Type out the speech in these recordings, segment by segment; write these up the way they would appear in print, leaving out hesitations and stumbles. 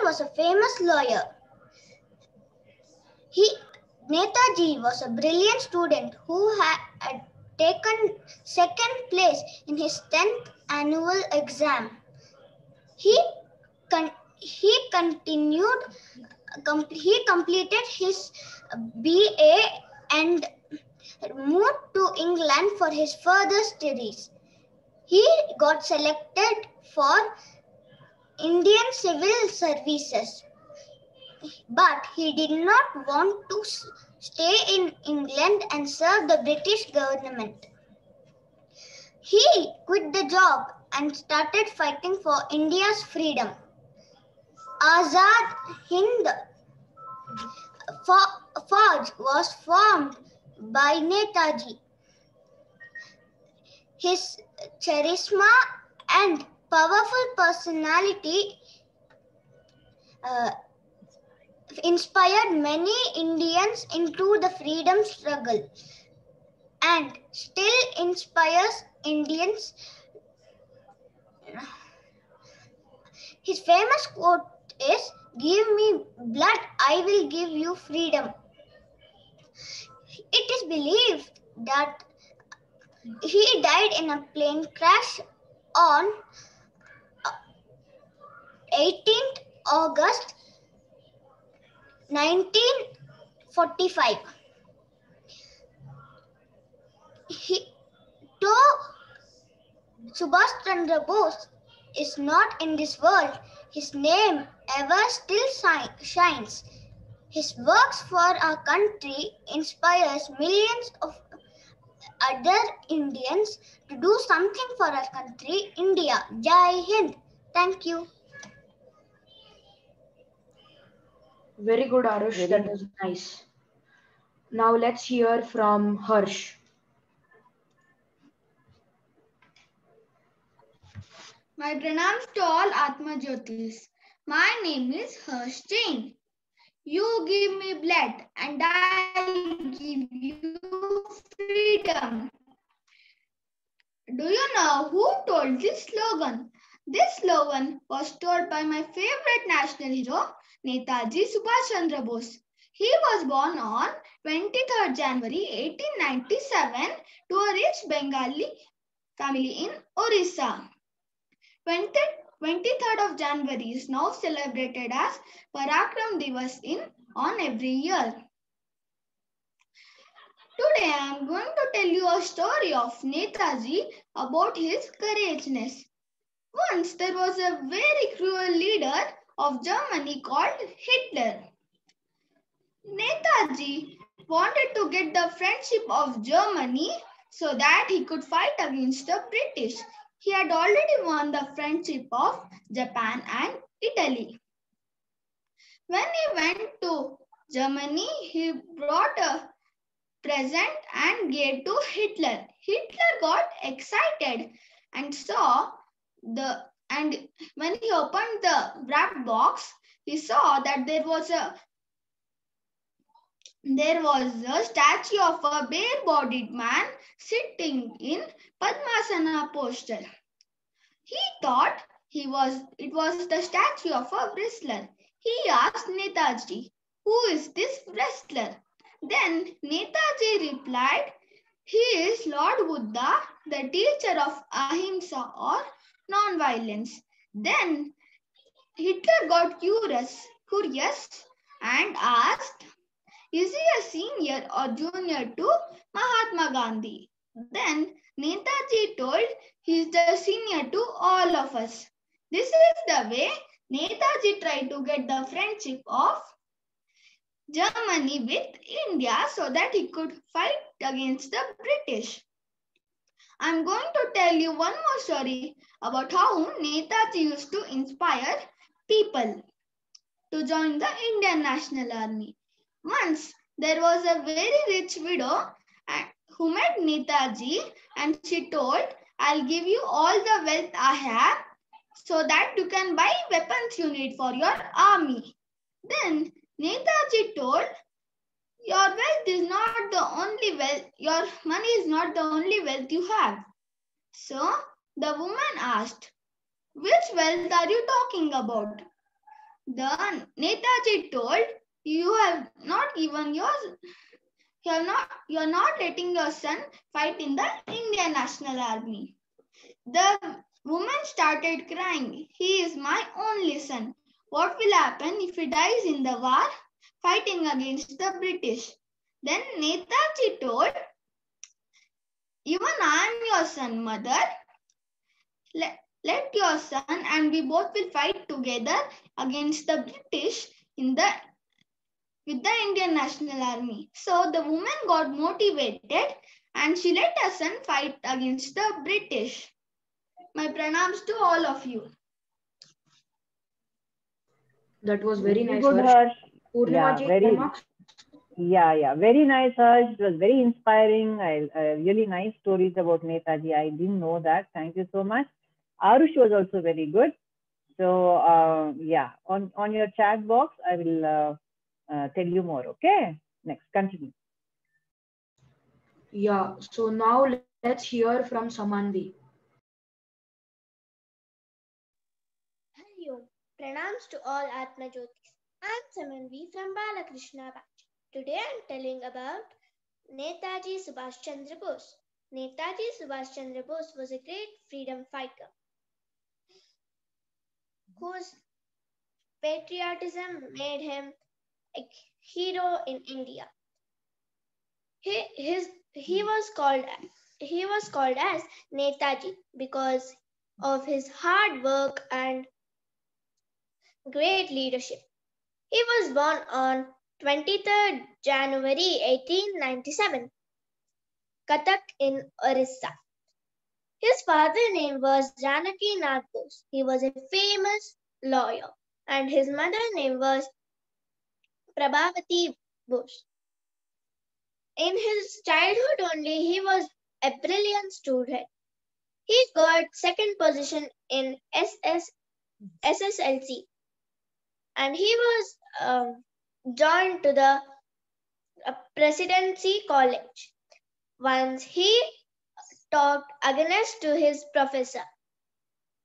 was a famous lawyer. Netaji was a brilliant student who had taken second place in his 10th annual exam. He completed his BA and moved to England for his further studies. He got selected for Indian Civil Services, but he did not want to stay in England and serve the British government. He quit the job and started fighting for India's freedom. Azad Hind Fauj was formed by Netaji. His charisma and powerful personality inspired many Indians into the freedom struggle and still inspires Indians. His famous quote is, "Give me blood, I will give you freedom." It is believed that he died in a plane crash on 18th August 1945. Though Subhash Chandra Bose is not in this world, his name ever still shines. His works for our country inspires millions of other Indians to do something for our country, India. Jai Hind. Thank you. Very good, Arush. That was nice. Now let's hear from Harsh. My pranams to all Atma Jyotis. My name is Harsh Jain. You give me blood and I'll give you freedom. Do you know who told this slogan? This slogan was told by my favorite national hero, Netaji Subhash Chandra Bose. He was born on 23rd January 1897 to a rich Bengali family in Orissa. 23rd of January is now celebrated as Parakram Divas on every year. Today I am going to tell you a story of Netaji about his courageousness. Once there was a very cruel leader of Germany called Hitler. Netaji wanted to get the friendship of Germany so that he could fight against the British. He had already won the friendship of Japan and Italy. When he went to Germany, he brought a present and gave to Hitler. Hitler got excited and when he opened the wrapped box, he saw that there was a statue of a bare-bodied man sitting in Padmasana posture. He thought it was the statue of a wrestler. He asked Netaji, "Who is this wrestler?" Then Netaji replied, "He is Lord Buddha, the teacher of ahimsa or non-violence." Then Hitler got curious and asked, "Is he a senior or junior to Mahatma Gandhi?" Then Netaji told, "He is the senior to all of us." This is the way Netaji tried to get the friendship of Germany with India so that he could fight against the British. I am going to tell you one more story about how Netaji used to inspire people to join the Indian National Army. Once there was a very rich widow who met Netaji and she told, "I'll give you all the wealth I have so that you can buy weapons you need for your army." Then Netaji told, "Your wealth is not the only wealth, your money is not the only wealth you have." So the woman asked, "Which wealth are you talking about?" The Netaji told, you are not letting your son fight in the Indian National Army. The woman started crying. He is my only son. What will happen if he dies in the war fighting against the British? Then Netaji told, even I am your son, mother. Let your son and we both will fight together against the British with the Indian National Army. So the woman got motivated and she let her son fight against the British. My pranams to all of you. That was very nice, good, Harsh. Harsh. Purnima ji, very. remarks? Yeah, very nice, Harsh. It was very inspiring. Really nice stories about Netaji. I didn't know that. Thank you so much. Arush was also very good. So yeah, on your chat box, I will tell you more. Okay. Next, continue. Yeah. So now let's hear from Samandhi. Hello, pranams to all Atma Jyotis. I am Samanvi from Balakrishna Batch. Today I am telling about Netaji Subhash Chandra Bose. Netaji Subhash Chandra Bose was a great freedom fighter whose patriotism made him a hero in India. He was called as Netaji because of his hard work and great leadership. He was born on 23rd January 1897, Cuttack in Orissa. His father's name was Janaki Nath Bose. He was a famous lawyer, and his mother's name was Prabhavati Bose. In his childhood only, he was a brilliant student. He got second position in SSLC, and he was joined to the Presidency College. Once he talked against to his professor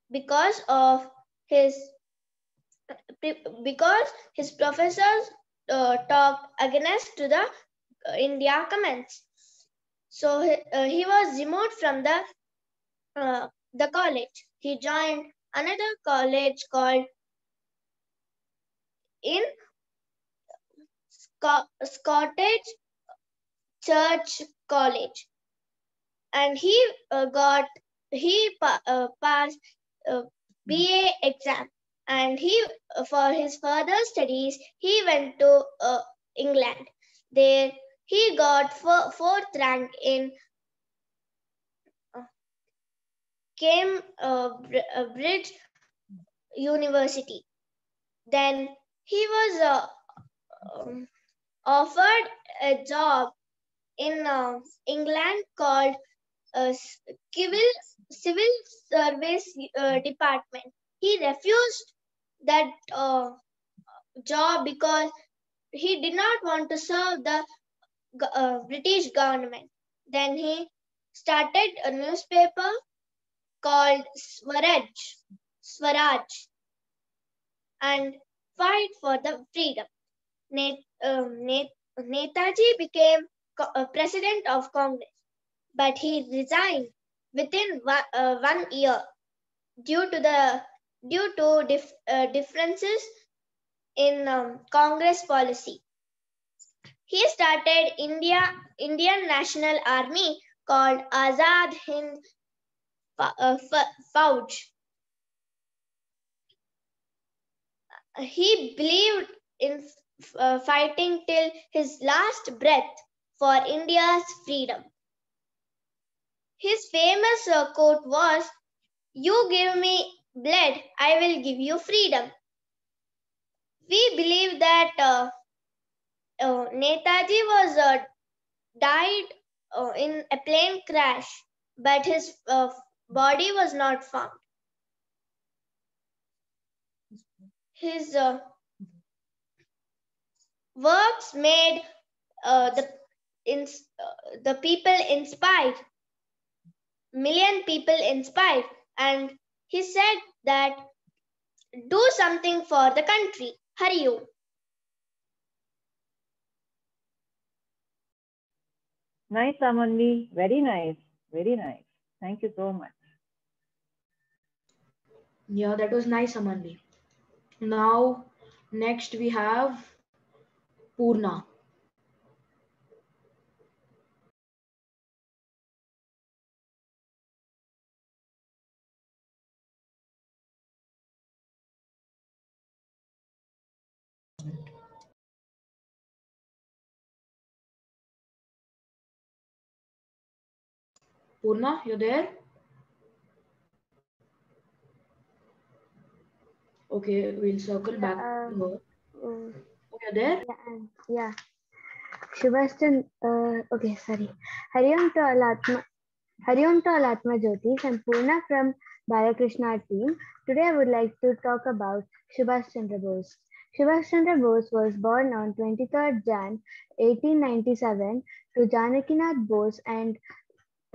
because his professors talked against to the India comments. So he was removed from the college. He joined another college called in Scottish Church College, and he passed BA exam, and for his further studies he went to England. There he got fourth rank in Cambridge University. Then he was offered a job in England called Civil Service Department. He refused that job because he did not want to serve the British government. Then he started a newspaper called Swaraj, and fight for the freedom. Netaji became president of Congress, but he resigned within 1 year due to differences in Congress policy. He started Indian National Army called Azad Hind Fauj. He believed in fighting till his last breath for India's freedom. His famous quote was, "You give me blood, I will give you freedom." We believe that Netaji was died in a plane crash, but his body was not found. His works made the people inspired, million people inspired, and he said that do something for the country. Hari Om. Nice, Amanvi. Very nice. Very nice. Thank you so much. Yeah, that was nice, Amanvi. Now, next we have Purna. Purna, you there? Okay, we'll circle back to her. Oh, you're there? Yeah. Subhash Chandra, okay, sorry. Hari Om to all Atma Jyotis and Purna from Balakrishna team. Today I would like to talk about Subhash Chandra Bose. Subhash Chandra Bose was born on 23rd Jan 1897 to Janakinath Bose and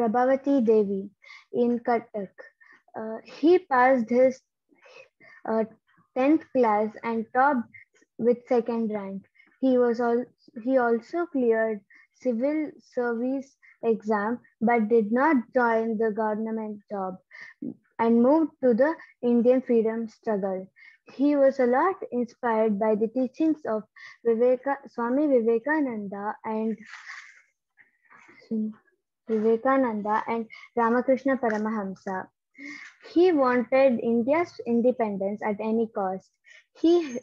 Prabhavati Devi in Cuttack. He passed his 10th class and topped with second rank. He also cleared civil service exam but did not join the government job and moved to the Indian freedom struggle. He was a lot inspired by the teachings of Swami Vivekananda and Ramakrishna Paramahamsa. He wanted India's independence at any cost. He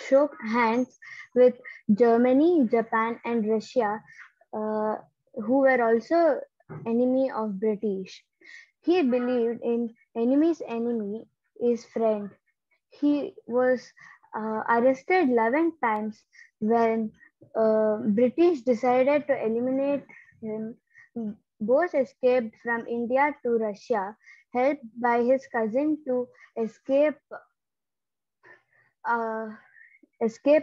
shook hands with Germany, Japan, and Russia, who were also enemy of British. He believed in enemy's enemy is friend. He was arrested 11 times when British decided to eliminate him. Bose escaped from India to Russia, helped by his cousin to escape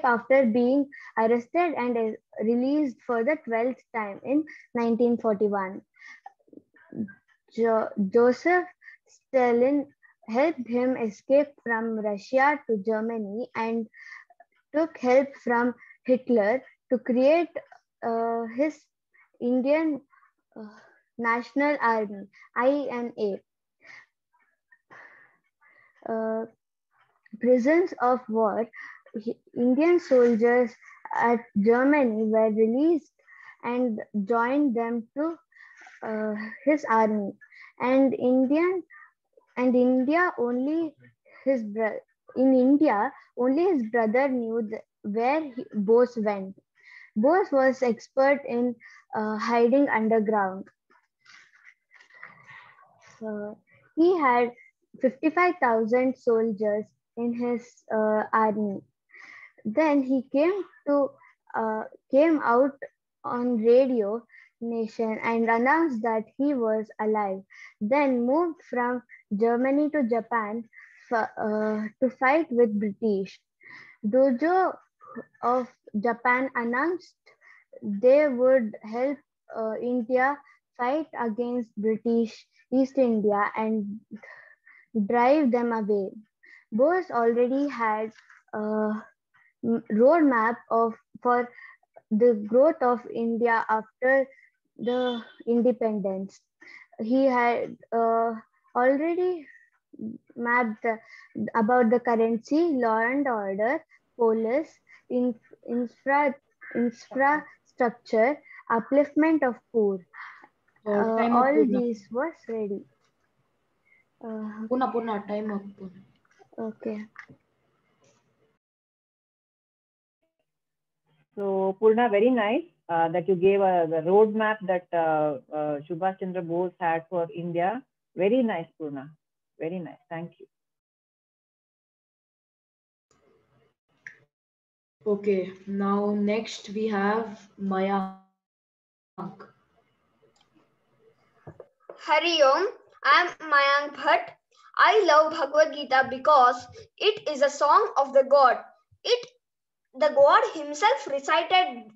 after being arrested and released for the 12th time in 1941. Joseph Stalin helped him escape from Russia to Germany and took help from Hitler to create his Indian National Army, INA. Prisoners of war, Indian soldiers at Germany were released and joined them to his army. And in India only his brother knew where Bose went. Bose was expert in hiding underground. He had 55,000 soldiers in his army. Then he came out on Radio Nation and announced that he was alive. Then moved from Germany to Japan to fight with British. Dojo of Japan announced they would help India fight against British East India and drive them away. Bose already had a roadmap for the growth of India after the independence. He had already mapped about the currency, law and order, police, infrastructure, upliftment of poor. All these was ready. Purna, time up. Okay. So Purna, very nice that you gave the roadmap that Subhash Chandra Bose had for India. Very nice, Purna. Very nice. Thank you. Okay, now next we have Mayank. Hari Om, I am Mayank Bhatt. I love Bhagavad Gita because it is a song of the God. The God himself recited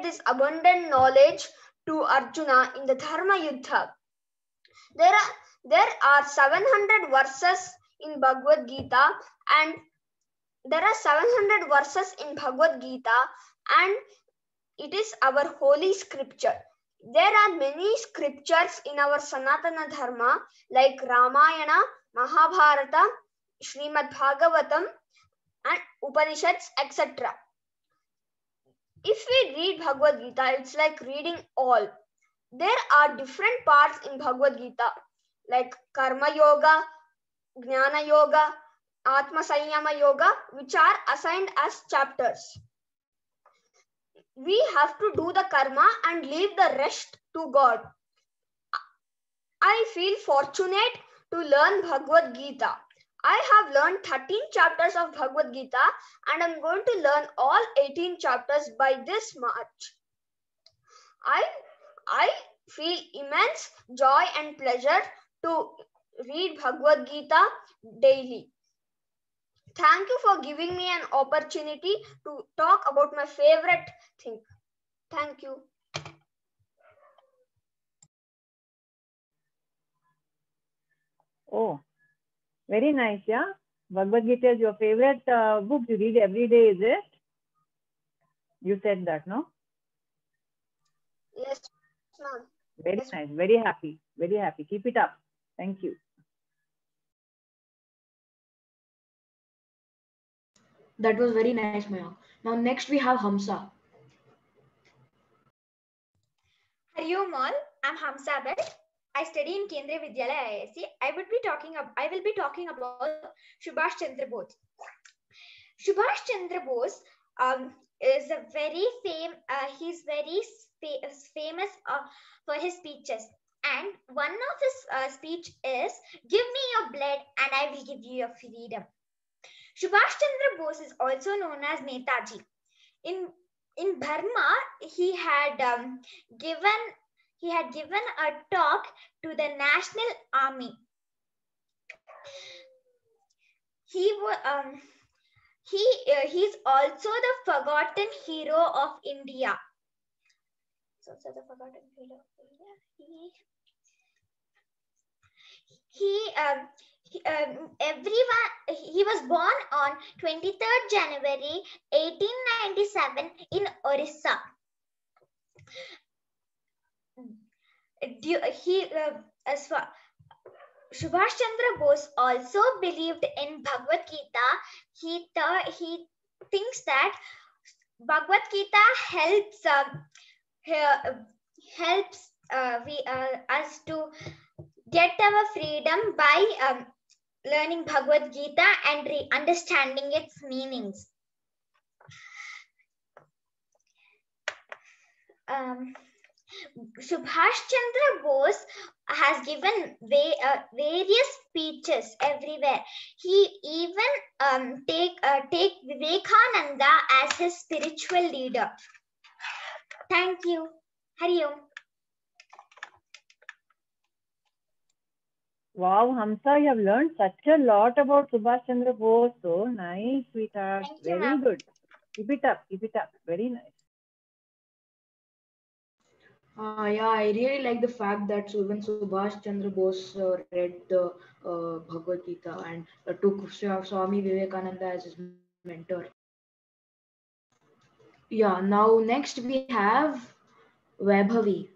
this abundant knowledge to Arjuna in the Dharma Yuddha. There are 700 verses in Bhagavad Gita, and there are 700 verses in Bhagavad Gita, and it is our holy scripture. There are many scriptures in our Sanatana Dharma like Ramayana, Mahabharata, Srimad Bhagavatam, and Upanishads, etc. If we read Bhagavad Gita, it's like reading all. There are different parts in Bhagavad Gita like Karma Yoga, Jnana Yoga, Atma Sanyama Yoga, which are assigned as chapters. We have to do the karma and leave the rest to God. I feel fortunate to learn Bhagavad Gita. I have learned 13 chapters of Bhagavad Gita and I'm going to learn all 18 chapters by this March. I feel immense joy and pleasure to read Bhagavad Gita daily. Thank you for giving me an opportunity to talk about my favorite thing. Thank you. Oh, very nice, yeah. Bhagavad Gita is your favorite book you read every day, is it? You said that, no? Yes, ma'am. Very Yes. nice, very happy, very happy. Keep it up. Thank you. That was very nice, Mayank. Now next we have Hamsa. Hari Om all, I'm Hamsa Bhatt. I study in Kendriya Vidyalaya IISc. I will be talking about Subhash Chandra Bose. Subhash Chandra Bose is a very he's very famous for his speeches. And one of his speech is, "Give me your blood and I will give you your freedom." Subhash Chandra Bose is also known as Netaji. In Burma, he had given a talk to the National Army. He's also the forgotten hero of India. He was born on 23rd January 1897 in Orissa. Subhash Chandra Bose also believed in Bhagavad Gita. He thinks that Bhagavad Gita helps us to get our freedom by learning Bhagavad Gita and understanding its meanings. Subhash Chandra Bose has given various speeches everywhere. He even take Vivekananda as his spiritual leader. Thank you. Hari Om. Wow, Hamsa, you have learned such a lot about Subhash Chandra Bose. So nice, sweetheart. Thank you, Very ma'am. good. Keep it up. Keep it up. Very nice. Yeah, I really like the fact that when Subhash Chandra Bose read the Bhagavad Gita and took Swami Vivekananda as his mentor. Yeah, now next we have Vaibhavi.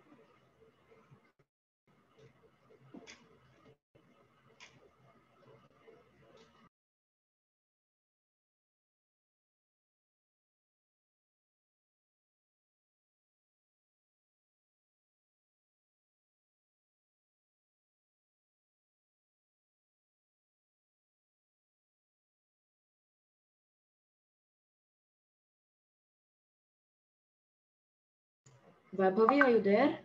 Vaibhavi, are you there?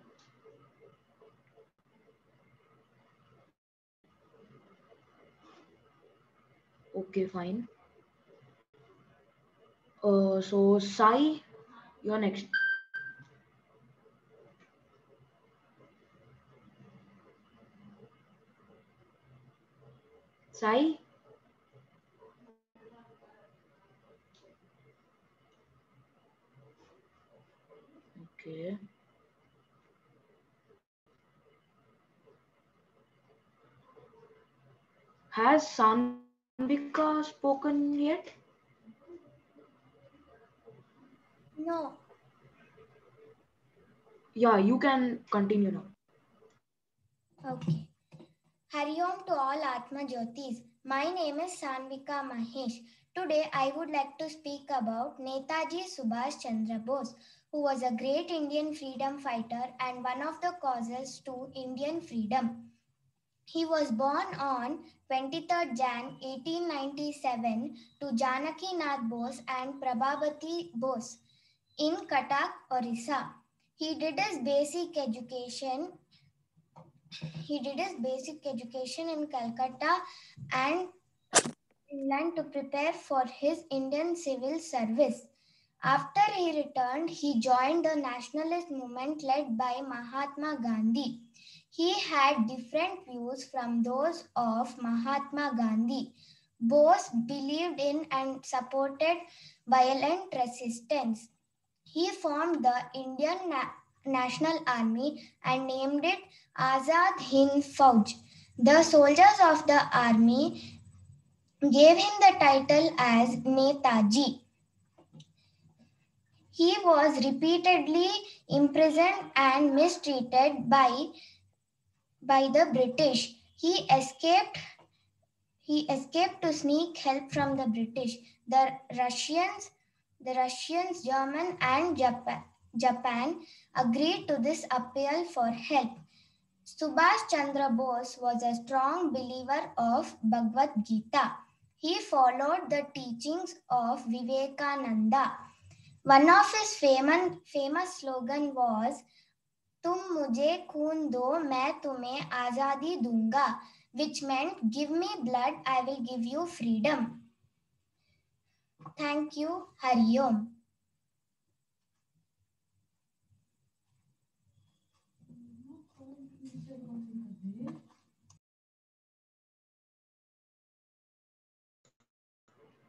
Okay, fine. So Sai, you're next. Sai? Okay. Has Sanvika spoken yet? No. Yeah, you can continue now. Okay. Hari Om to all Atma Jyotis. My name is Sanvika Mahesh. Today I would like to speak about Netaji Subhash Chandra Bose, who was a great Indian freedom fighter and one of the causes to Indian freedom. He was born on 23rd Jan 1897 to Janaki Nath Bose and Prabhavati Bose in Cuttack, Orissa. He did his basic education in Calcutta and England to prepare for his Indian civil service. After he returned, he joined the nationalist movement led by Mahatma Gandhi. He had different views from those of Mahatma Gandhi. Bose believed in and supported violent resistance. He formed the Indian National Army and named it Azad Hind Fauj. The soldiers of the army gave him the title as Netaji. He was repeatedly imprisoned and mistreated by the British. He escaped to sneak help from the British. The Russians, German, and Japan agreed to this appeal for help. Subhash Chandra Bose was a strong believer of Bhagavad Gita. He followed the teachings of Vivekananda. One of his famous slogan was, "Tum mujhe khoon do, main tumhe azadi dunga," which meant, "Give me blood, I will give you freedom." Thank you. Hari Om.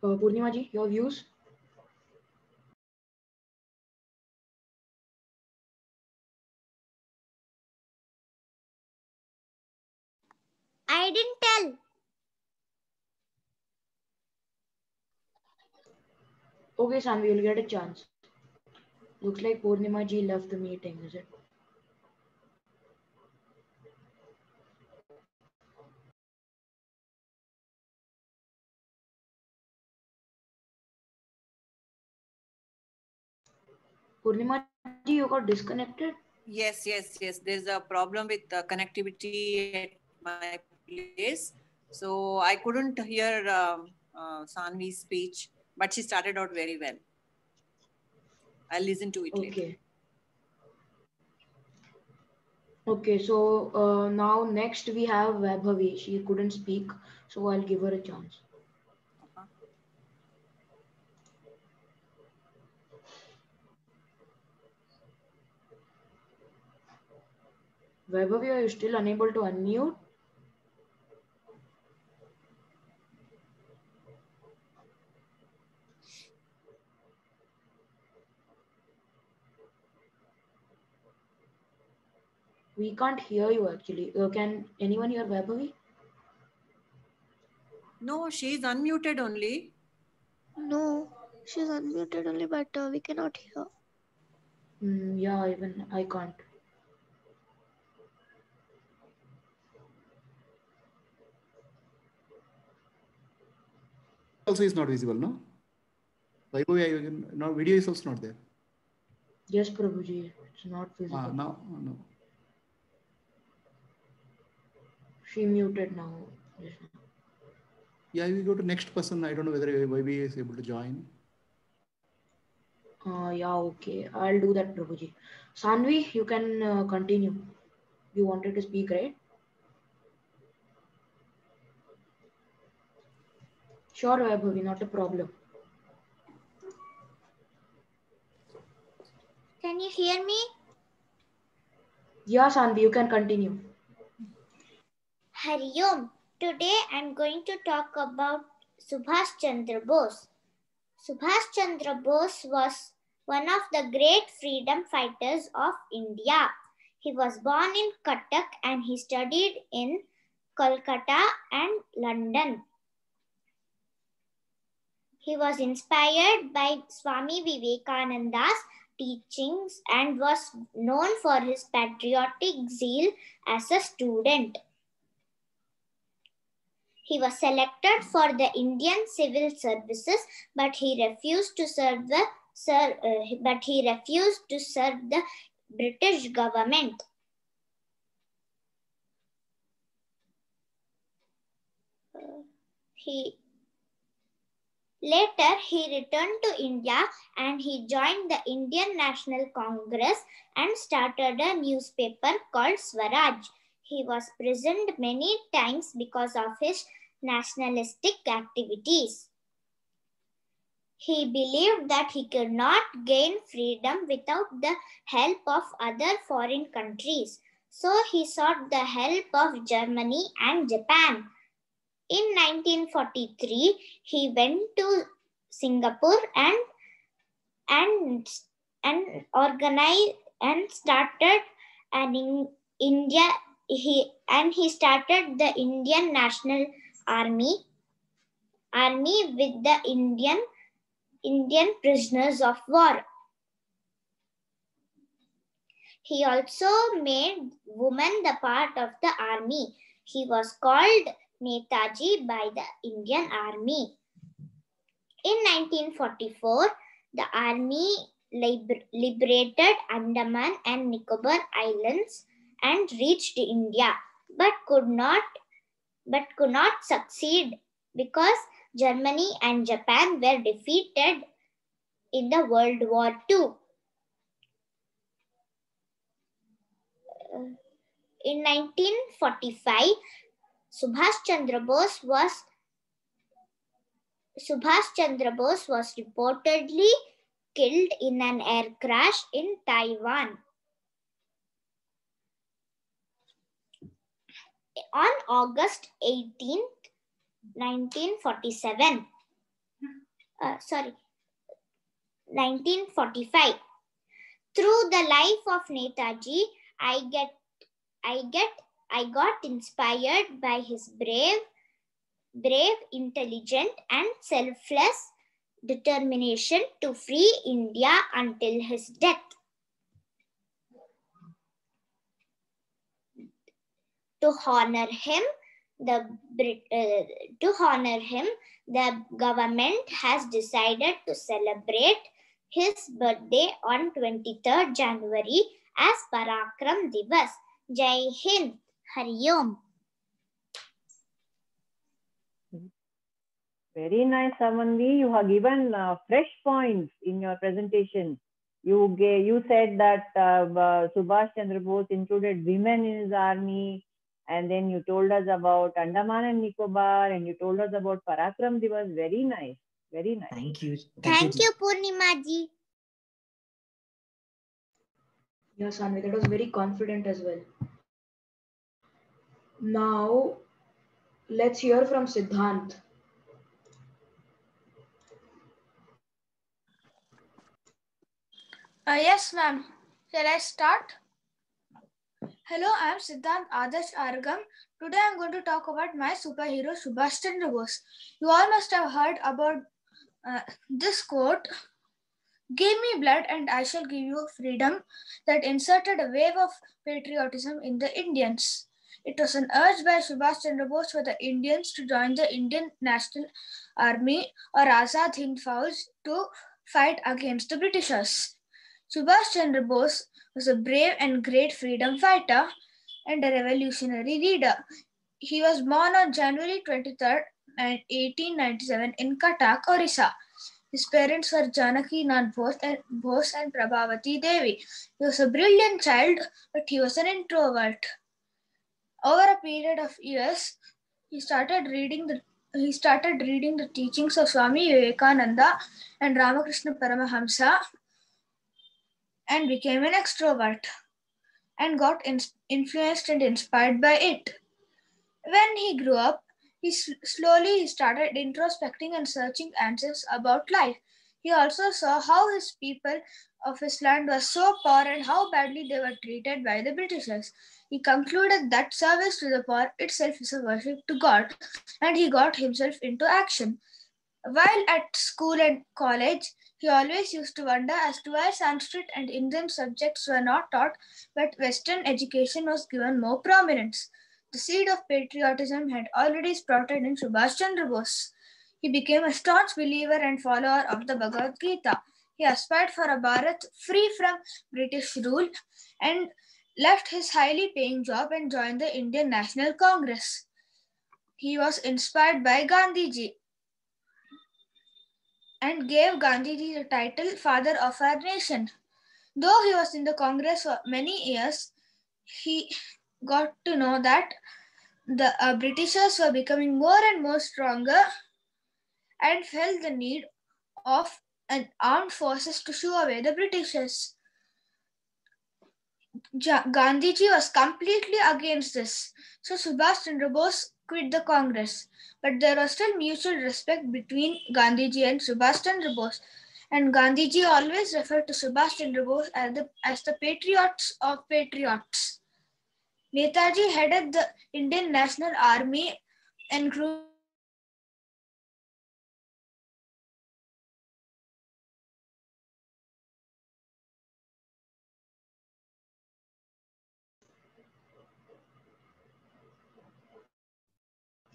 Purnima ji, your views? I didn't tell. Okay, Sanvi, you'll get a chance. Looks like Purnima ji left the meeting, is it? Purnima ji, you got disconnected? Yes. There's a problem with the connectivity at my place. So I couldn't hear Sanvi's speech, but she started out very well. I'll listen to it later. Okay, so now next we have Vaibhavi. She couldn't speak, so I'll give her a chance. Vaibhavi, are you still unable to unmute? We can't hear you actually. Can anyone hear Vaibhavi? No, she's unmuted only. No, she's unmuted only, but we cannot hear. Yeah, even I can't. Also is not visible, no? Vaibhavi, no, video is also not there. Yes, Prabhuji, it's not visible. No. She muted now. Yes. Yeah, we go to next person. I don't know whether Vaibhavi is able to join. Yeah, okay. I'll do that, Prabhuji. Sanvi, you can continue. You wanted to speak, right? Sure, Vaibhavi, not a problem. Can you hear me? Yeah, Sanvi, you can continue. Hari Om. Today I'm going to talk about Subhash Chandra Bose. Subhash Chandra Bose was one of the great freedom fighters of India. He was born in Cuttack and he studied in Kolkata, and London. He was inspired by Swami Vivekananda's teachings and was known for his patriotic zeal as a student. He was selected for the Indian Civil Services, but he refused to serve the British government. Later, he returned to India and he joined the Indian National Congress and started a newspaper called Swaraj. He was imprisoned many times because of his nationalistic activities. He believed that he could not gain freedom without the help of other foreign countries. So he sought the help of Germany and Japan. In 1943, he went to Singapore and organized and started he started the Indian National Army with the Indian prisoners of war. He also made women the part of the army. He was called Netaji by the Indian Army. In 1944, the army liberated Andaman and Nicobar Islands and reached India, but could not succeed because Germany and Japan were defeated in the World War II. In 1945, Subhash Chandra Bose was reportedly killed in an air crash in Taiwan. On August 18th, 1945. Through the life of Netaji, I got inspired by his brave, intelligent, and selfless determination to free India until his death. To honor him, the government has decided to celebrate his birthday on 23rd January as Parakram Divas. Jai Hind. Hari Om. Very nice, Samanvi. You have given fresh points in your presentation. You said that Subhash Chandra Bose included women in his army, and then you told us about Andaman and Nicobar, and you told us about Parakram Divas. Very nice. Very nice. Thank you. Thank you, Purnima ji. Yes, Anvi, that was very confident as well. Now, let's hear from Siddhant. Yes, ma'am. Shall I start? Hello, I am Siddhant Adarsh Argam. Today I am going to talk about my superhero Subhash Chandra Bose. You all must have heard about this quote, "Give me blood and I shall give you freedom," that inserted a wave of patriotism in the Indians. It was an urge by Subhash Chandra Bose for the Indians to join the Indian National Army or Azad Hind Fauj to fight against the Britishers. Subhash Chandra Bose was a brave and great freedom fighter and a revolutionary leader. He was born on January 23rd, 1897 in Cuttack, Orissa. His parents were Janaki Nand Bose and Prabhavati Devi. He was a brilliant child, but he was an introvert. Over a period of years, he started reading the teachings of Swami Vivekananda and Ramakrishna Paramahamsa and became an extrovert and got influenced and inspired by it. When he grew up, he slowly started introspecting and searching answers about life. He also saw how his people of his land were so poor and how badly they were treated by the Britishers. He concluded that service to the poor itself is a worship to God, and he got himself into action. While at school and college, he always used to wonder as to why Sanskrit and Indian subjects were not taught, but Western education was given more prominence. The seed of patriotism had already sprouted in Subhash Chandra Bose. He became a staunch believer and follower of the Bhagavad Gita. He aspired for a Bharat free from British rule and left his highly paying job and joined the Indian National Congress. He was inspired by Gandhiji and gave Gandhiji the title Father of our Nation. Though he was in the Congress for many years, he got to know that the Britishers were becoming more and more stronger and felt the need of an armed forces to shoo away the Britishers. Gandhiji was completely against this, so Subhash Chandra Bose quit the Congress. But there was still mutual respect between Gandhiji and Subhash Chandra Bose, and Gandhiji always referred to Subhash Chandra Bose as the patriots of patriots. Netaji headed the Indian National Army and grew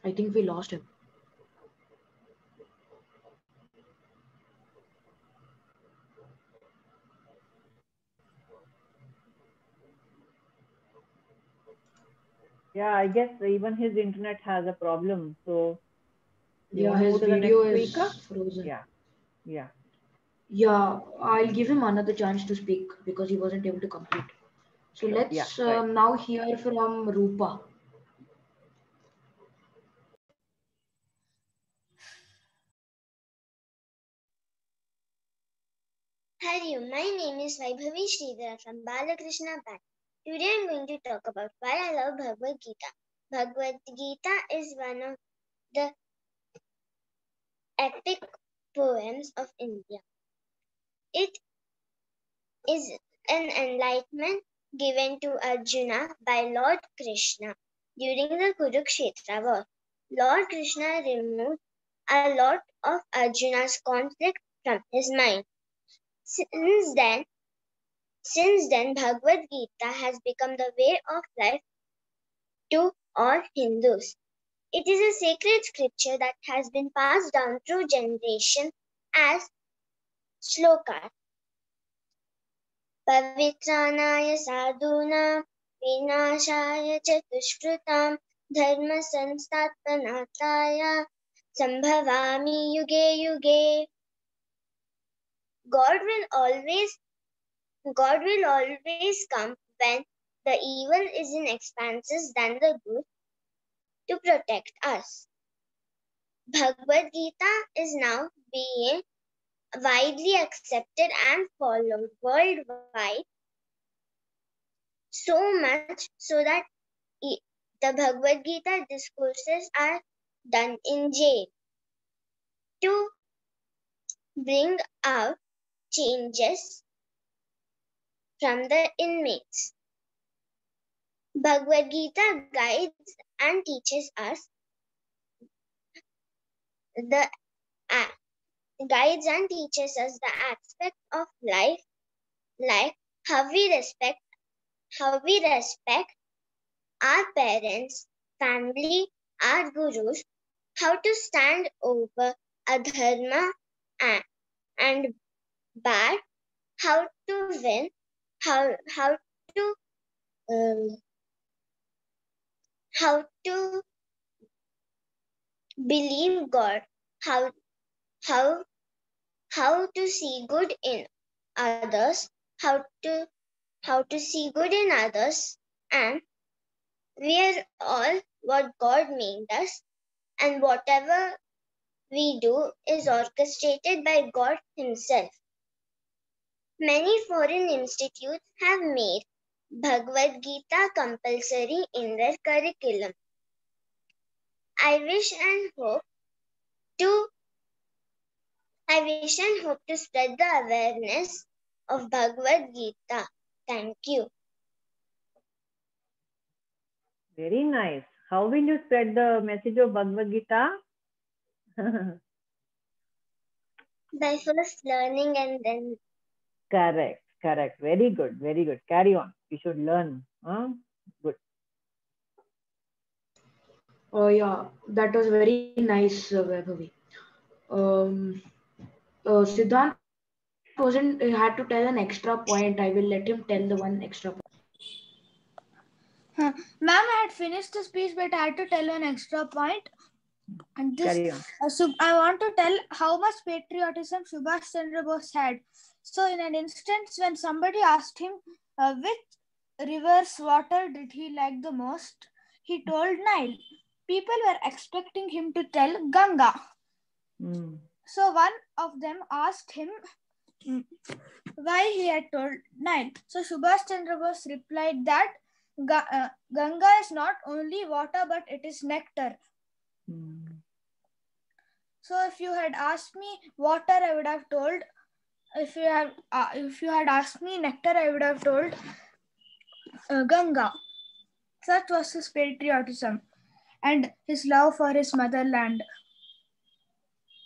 I think we lost him. Yeah, I guess even his internet has a problem. So Yeah, his video is frozen. Yeah. Yeah, I'll give him another chance to speak because he wasn't able to complete. So let's now hear from Rupa. Hello, my name is Vaibhavi Sridhar from Balakrishna Band. Today I'm going to talk about why I love Bhagavad Gita. Bhagavad Gita is one of the epic poems of India. It is an enlightenment given to Arjuna by Lord Krishna during the Kurukshetra war. Lord Krishna removed a lot of Arjuna's conflict from his mind. Since then, Bhagavad Gita has become the way of life to all Hindus. It is a sacred scripture that has been passed down through generations as shlokas. Pavitranaya sadhunam vinashaya chatushkrutam dharma sanstatpanataya sambhavami yuge yuge. God will always come when the evil is in expanses than the good to protect us. Bhagavad Gita is now being widely accepted and followed worldwide, so much so that the Bhagavad Gita discourses are done in jail to bring out changes from the inmates. Bhagavad Gita guides and teaches us the aspect of life, like how we respect our parents, family, our gurus, how to stand over adharma and bad, how to win, how to believe God, how to see good in others, how to see good in others, and we are all what God made us, and whatever we do is orchestrated by God Himself. Many foreign institutes have made Bhagavad Gita compulsory in their curriculum. I wish and hope to spread the awareness of Bhagavad Gita. Thank you. Very nice. How will you spread the message of Bhagavad Gita? By first learning and then. Correct, correct. Very good, very good. Carry on. You should learn. Huh? Good. Oh yeah, that was very nice, Vaibhavi. Siddhant wasn't had to tell an extra point. I will let him tell the one extra point. Ma'am, I had finished the speech, but I had to tell an extra point. And this, Carry on. I want to tell how much patriotism Subhash Chandra Bose had. So, in an instance, when somebody asked him which river's water did he like the most, he told Nile. People were expecting him to tell Ganga. So, one of them asked him why he had told Nile. So, Subhash Chandra Bose replied that Ganga is not only water, but it is nectar. So if you had asked me water, I would have told. If you had asked me nectar, I would have told Ganga. Such was his patriotism and his love for his motherland.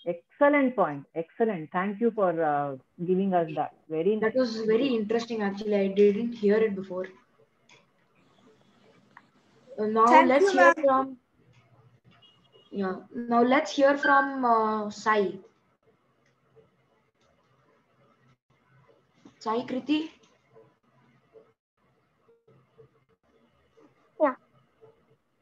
Excellent point. Excellent. Thank you for giving us that. That was very interesting. Actually, I didn't hear it before. Now let's hear from. Yeah. Now let's hear from Sai. Sai Kriti. Yeah.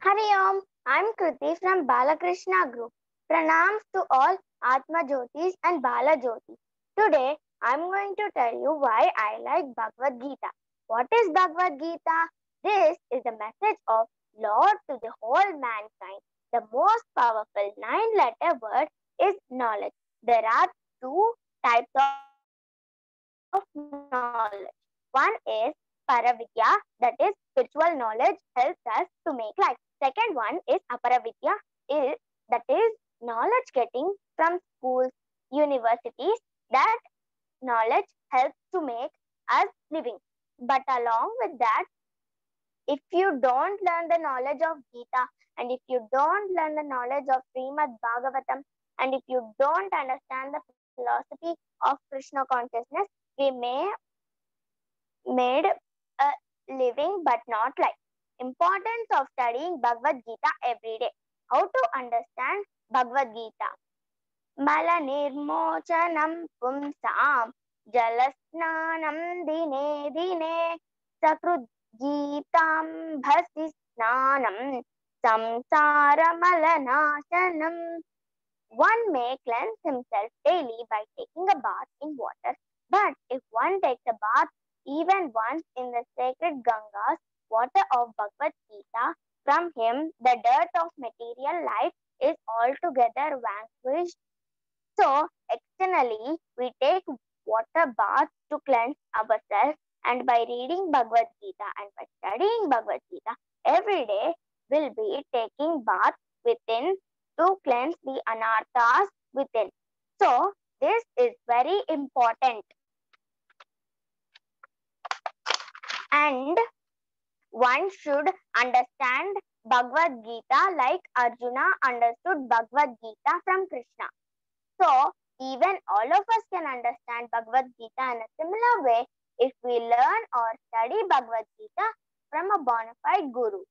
Hari Om. I'm Kriti from Balakrishna Group. Pranams to all Atma Jyotis and Bala Jyoti. Today, I'm going to tell you why I like Bhagavad Gita. What is Bhagavad Gita? This is the message of Lord to the whole mankind. The most powerful 9-letter word is knowledge. There are two types of knowledge. One is Paravidya, that is spiritual knowledge, helps us to make life. Second one is Aparavidya, that is knowledge getting from schools, universities. That knowledge helps to make us living. But along with that, if you don't learn the knowledge of Gita, and if you don't learn the knowledge of Srimad Bhagavatam, and if you don't understand the philosophy of Krishna consciousness, we may made a living but not life. Importance of studying Bhagavad Gita every day. How to understand Bhagavad Gita? Mala nirmochanam pumsam jalasnanam dine dine sakrut Gitam bhasi snanam samsara malanasanam. One may cleanse himself daily by taking a bath in water, but if one takes a bath even once in the sacred Ganga's water of Bhagavad Gita, from him the dirt of material life is altogether vanquished. So, externally, we take water baths to cleanse ourselves, and by reading Bhagavad Gita and by studying Bhagavad Gita every day, we'll be taking bath within to cleanse the anarthas within. So, this is very important. And one should understand Bhagavad Gita like Arjuna understood Bhagavad Gita from Krishna. So, even all of us can understand Bhagavad Gita in a similar way if we learn or study Bhagavad Gita from a bona fide guru.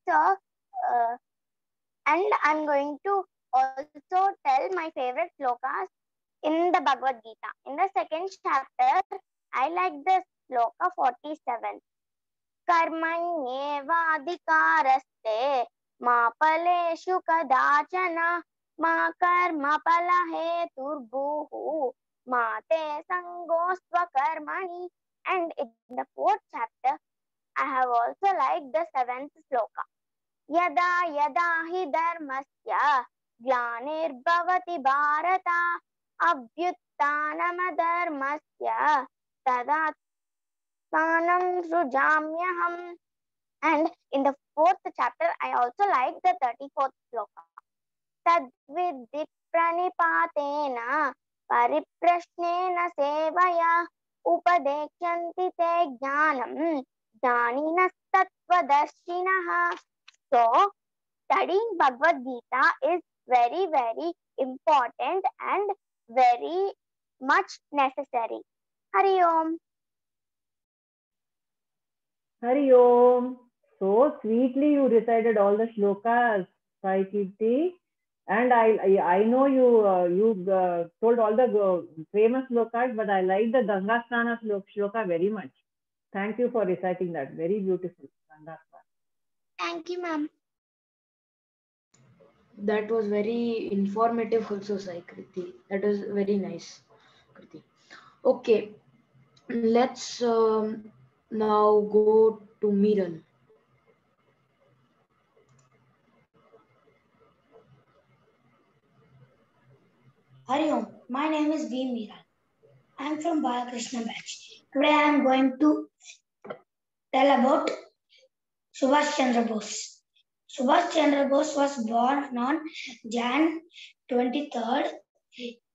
So, and I'm going to also tell my favorite slokas in the Bhagavad Gita. In the second chapter, I like the sloka 47. Karmanyevadhikaraste ma paleshu kadachana ma karma palahe turbuhu ma te sangosva karmani. And in the fourth chapter, I have also liked the seventh sloka. Yada yada hi dharmasya glanirbhavati bharata abhyuttanama dharmasya tadat sanam sujamyaham. And in the fourth chapter, I also like the 34th sloka. Tadvidit pranipatena pariprashnena sevaya upadekyanti te jnanam jnaninas tattvadarshinah. So, studying Bhagavad Gita is very, very important and very much necessary. Hari Om. Hari Om. So sweetly you recited all the shlokas, Sai Kirti. And I know you told all the famous shlokas, but I like the Ganga Snana shloka very much. Thank you for reciting that. Very beautiful. Ganga Snana. Thank you, ma'am. That was very informative also, Sai Kriti. That was very nice, Kriti. Okay, let's now go to Miran. Hari Om, my name is V. Miran. I am from Balakrishna batch. Today I am going to tell about Subhash Chandra Bose. Subhash Chandra Bose was born on Jan 23rd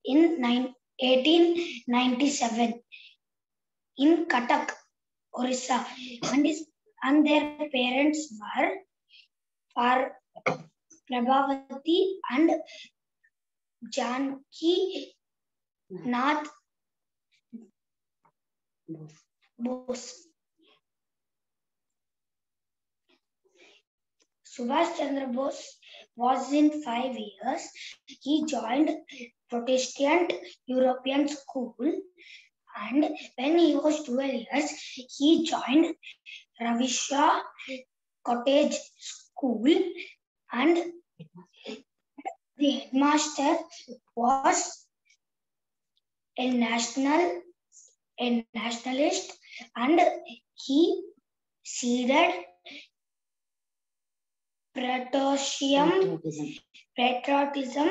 in 1897 in Cuttack, Orissa, and their parents were Prabhavati and Janki Nath Bose. Subhash Chandra Bose was in 5 years. He joined Protestant European School, and when he was 12 years, he joined Ravisha Cottage School, and the headmaster was a nationalist, and he seeded patriotism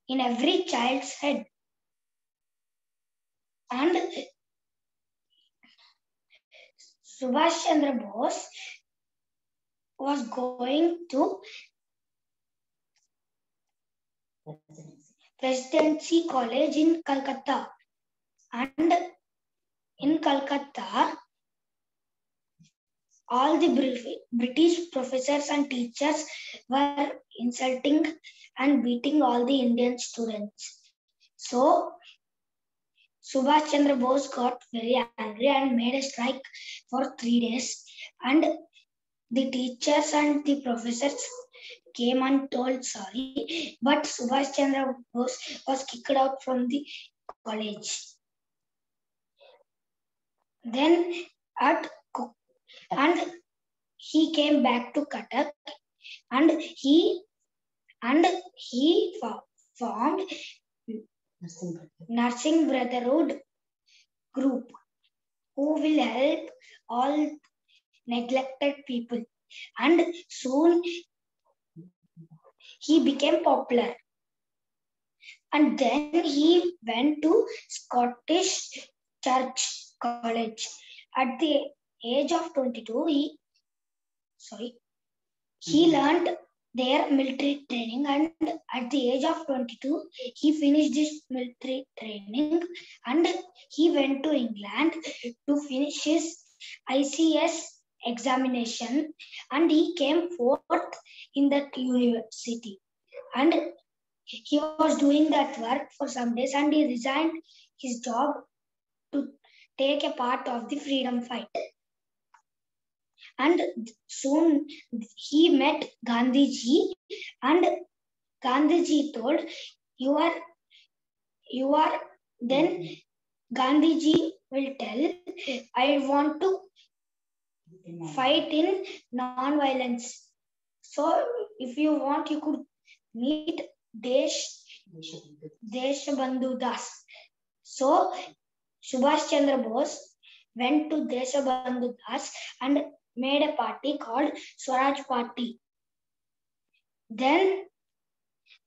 in every child's head. And Subhash Chandra Bose was going to Presidency College in Calcutta, and in Calcutta all the British professors and teachers were insulting and beating all the Indian students. So Subhash Chandra Bose got very angry and made a strike for 3 days, and the teachers and the professors came and told sorry, but Subhash Chandra Bose was kicked out from the college. Then he came back to Cuttack, and he formed Nursing Brotherhood group, who will help all neglected people, and soon he became popular. And then he went to Scottish Church College. At the age of 22, he learned their military training, and at the age of 22, he finished his military training, and he went to England to finish his ICS examination, and he came fourth in that university. And he was doing that work for some days, and he resigned his job to take a part of the freedom fight. And soon he met Gandhiji, and Gandhiji told, you are, then Gandhiji will tell, I want to fight in non-violence. So if you want, you could meet Deshabandhu Das. So Subhash Chandra Bose went to Deshabandhu Das and made a party called Swaraj Party. Then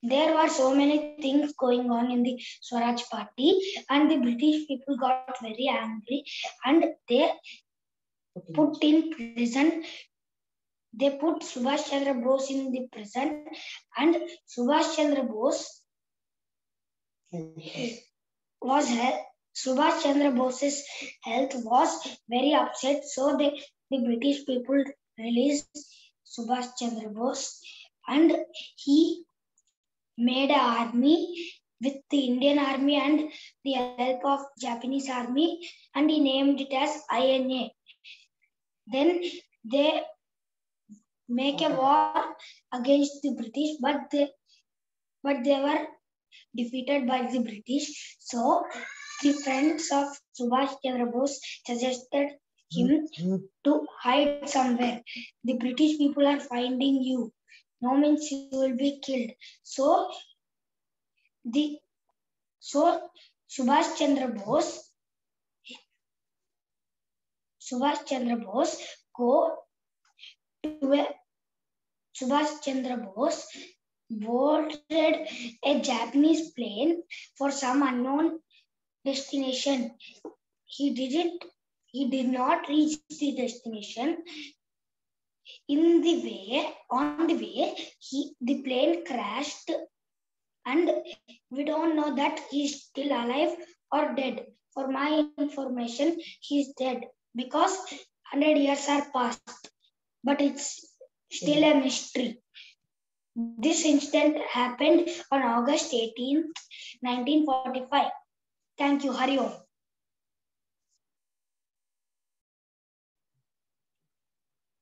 there were so many things going on in the Swaraj Party, and the British people got very angry, and they put in prison. They put Subhash Chandra Bose in the prison, and Subhash Chandra Bose Subhash Chandra Bose's health was very upset, so the British people released Subhash Chandra Bose, and he made an army with the Indian army and the help of Japanese army, and he named it as INA. Then they make a war against the British, but they were defeated by the British. So the friends of Subhash Chandra Bose suggested him to hide somewhere. The British people are finding you. No means you will be killed. So Subhash Chandra Bose Subhash Chandra Bose boarded a Japanese plane for some unknown destination. He did not reach the destination. On the way, the plane crashed, and we don't know that he's still alive or dead. For my information, he's dead because 100 years are passed, but it's still a mystery. This incident happened on August 18th, 1945. Thank you. Hari Om.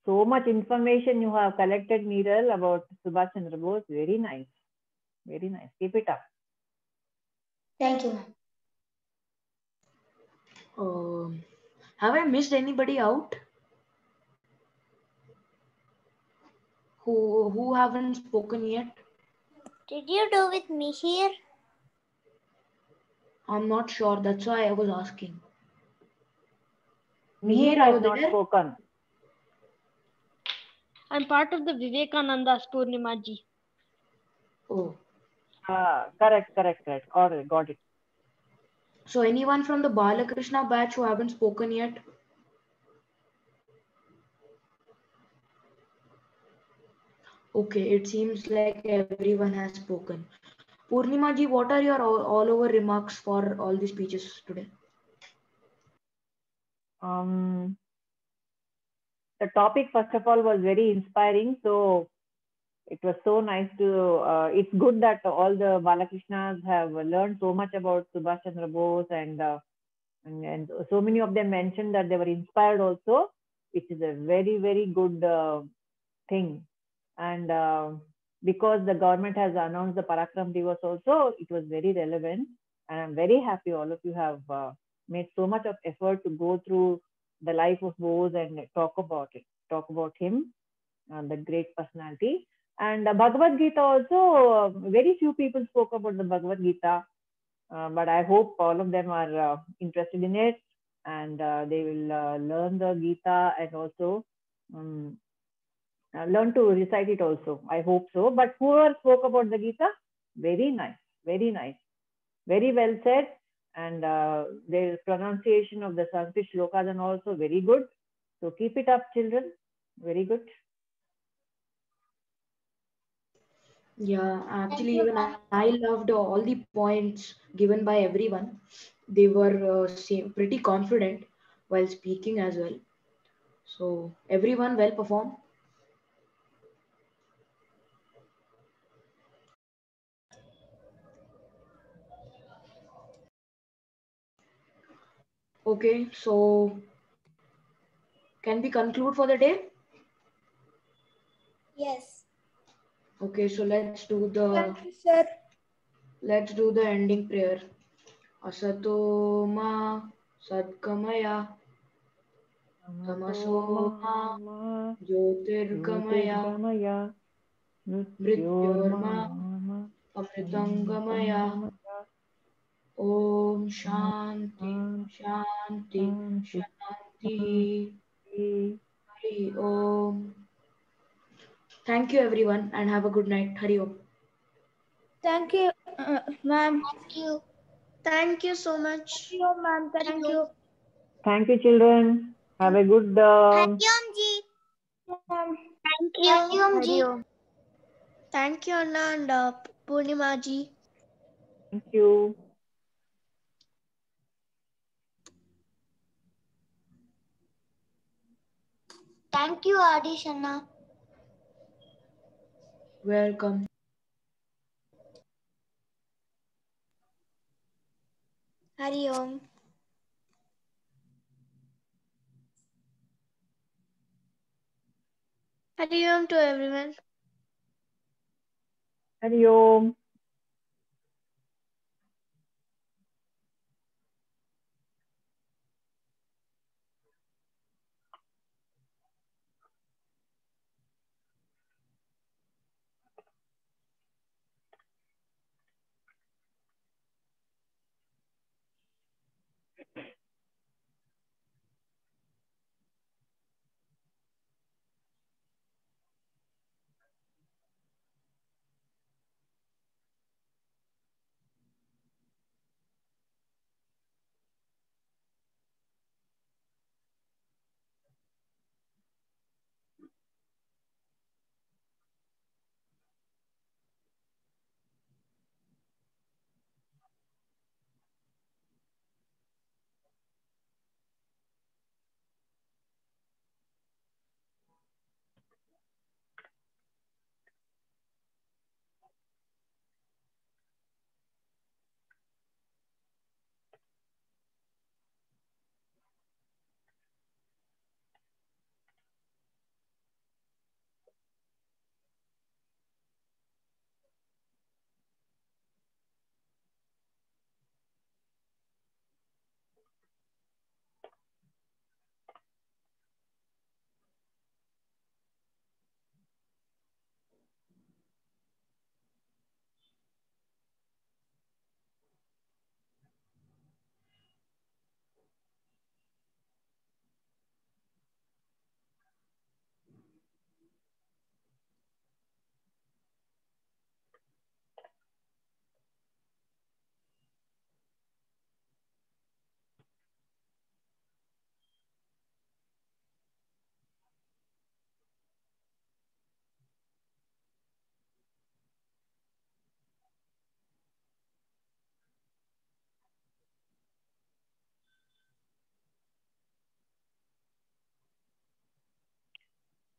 So much information you have collected, Neeral, about Subhash Chandra Bose. Very nice. Very nice. Keep it up. Thank you. Have I missed anybody out? Who haven't spoken yet? Did you do with me here? I'm not sure. That's why I was asking. Mihir has not spoken. I'm part of the Vivekananda Purnima ji. Oh. Correct. Got it. So anyone from the Balakrishna batch who haven't spoken yet? Okay, it seems like everyone has spoken. Purnima ji, what are your all over remarks for all the speeches today? The topic, first of all, was very inspiring. So it was so nice to, it's good that all the Balakrishnas have learned so much about Subhash Chandra Bose, and so many of them mentioned that they were inspired also, which is a very, very good thing. And because the government has announced the Parakram Divas also, it was very relevant. And I'm very happy all of you have made so much of effort to go through the life of Bose and talk about him, the great personality. And Bhagavad Gita also, very few people spoke about the Bhagavad Gita, but I hope all of them are interested in it, and they will learn the Gita and also learn to recite it also. I hope so. But whoever spoke about the Gita, very nice, very well said. And their pronunciation of the Sanskrit shlokas and also very good. So keep it up, children. Very good. Yeah, actually, even I loved all the points given by everyone. They were pretty confident while speaking as well. So everyone well performed. Okay, so can we conclude for the day? Yes. Okay, so let's do the ending prayer. Asato ma sadgamaya tamaso ma jyotirgamaya mrityorma amritangamaya. Om Shanti Hari Om. Thank you everyone and have a good night. Hari Om. Thank you, ma'am. Thank you so much. Thank you, ma'am. Thank you. Thank you, children. Have a good. Thank you, Amji. Thank you, Amji. Thank you, Anna and Purnima ji. Thank you. Thank you, Adi Shanna. Welcome. Hari Om. Hari Om to everyone. Hari Om.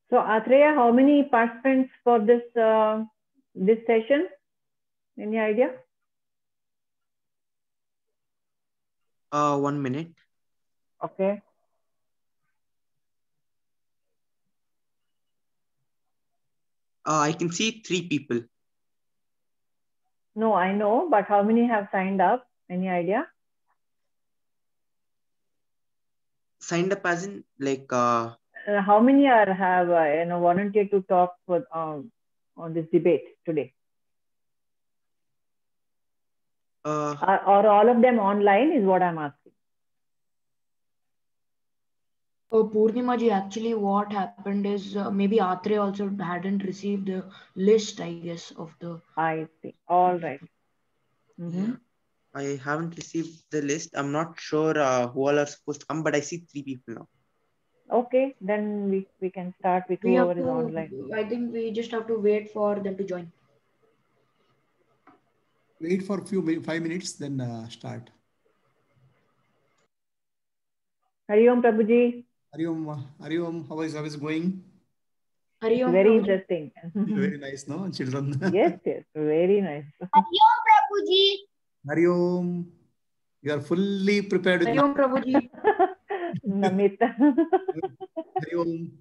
So Atreya, how many participants for this this session? Any idea? 1 minute. Okay. I can see 3 people. No, I know, but how many have signed up? Any idea? Signed up as in like How many are have volunteered to talk for on this debate today? Are all of them online? Is what I'm asking. Oh, Purnima ji, actually what happened is maybe Atre also hadn't received the list, I guess, of the... I see. All right. Yeah, I haven't received the list. I'm not sure who all are supposed to come, but I see 3 people now. Okay, then we can start with We have whoever is to, online. I think we just have to wait for them to join. Wait for 5 minutes, then start. Hari Om Prabhuji. Hari Om, how is going? Hari Om, very Prabhuji. Interesting. Very nice, no, children? Yes, very nice. Hari Om Prabhuji. Hari Om. You are fully prepared with Hari Om Prabhuji. Namita. Hari Om.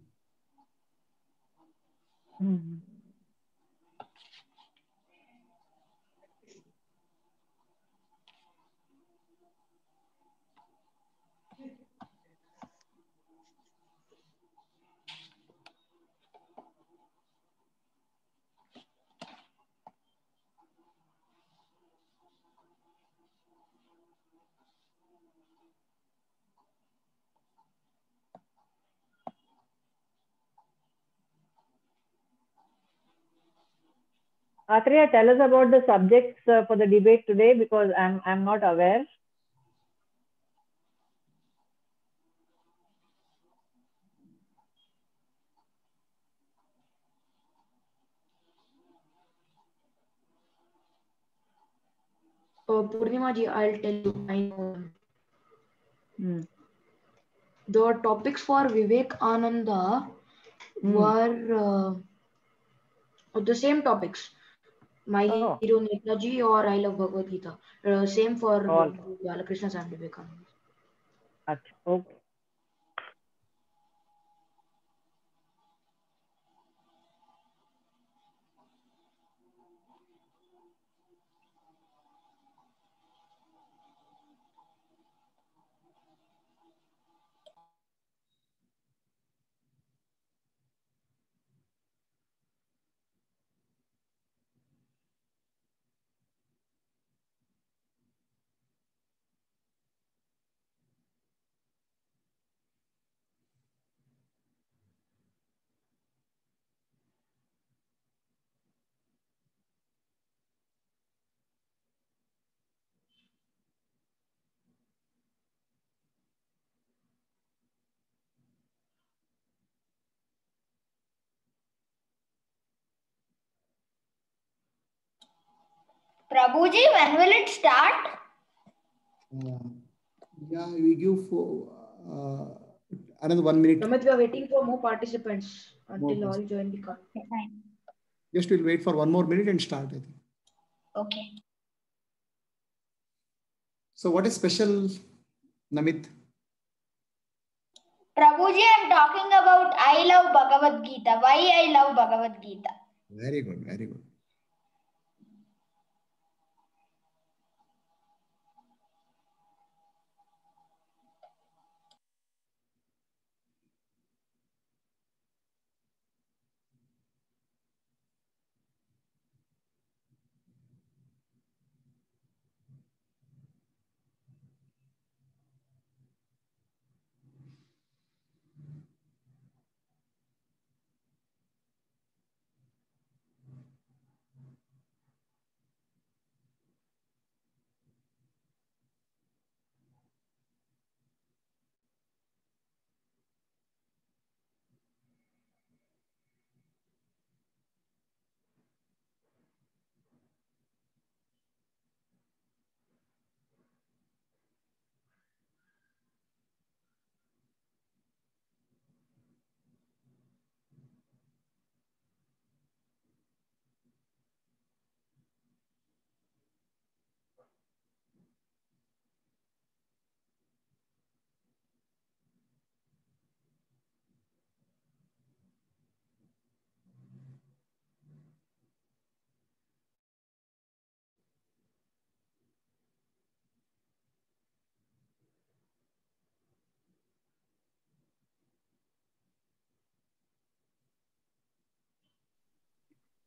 Atreya, tell us about the subjects for the debate today, because I'm not aware. Purnima ji, I'll tell you. I know. The topics for Vivekananda were The same topics. My Hero Netaji or I Love Bhagavad Gita. Same for Balakrishna and Vivekananda. Okay. Prabhuji, when will it start? Yeah, we give for another 1 minute. Namit, we are waiting for more participants until all join the call. Fine. Just we'll wait for 1 more minute and start, I think. Okay. So what is special, Namit? Prabhuji, I'm talking about I love Bhagavad Gita. Why I love Bhagavad Gita? Very good, very good.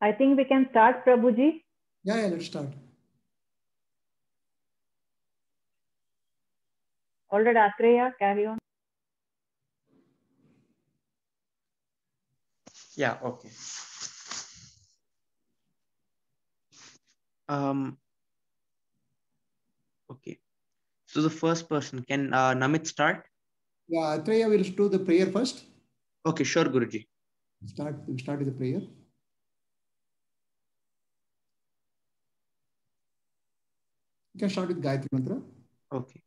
I think we can start, Prabhuji. Yeah, let's start. All right, Atreya, carry on. Yeah, okay. Okay. So the first person, can Namit start? Yeah, Atreya will do the prayer first. Okay, sure, Guruji. Start with the prayer. You can start with Gayatri Mantra. Okay.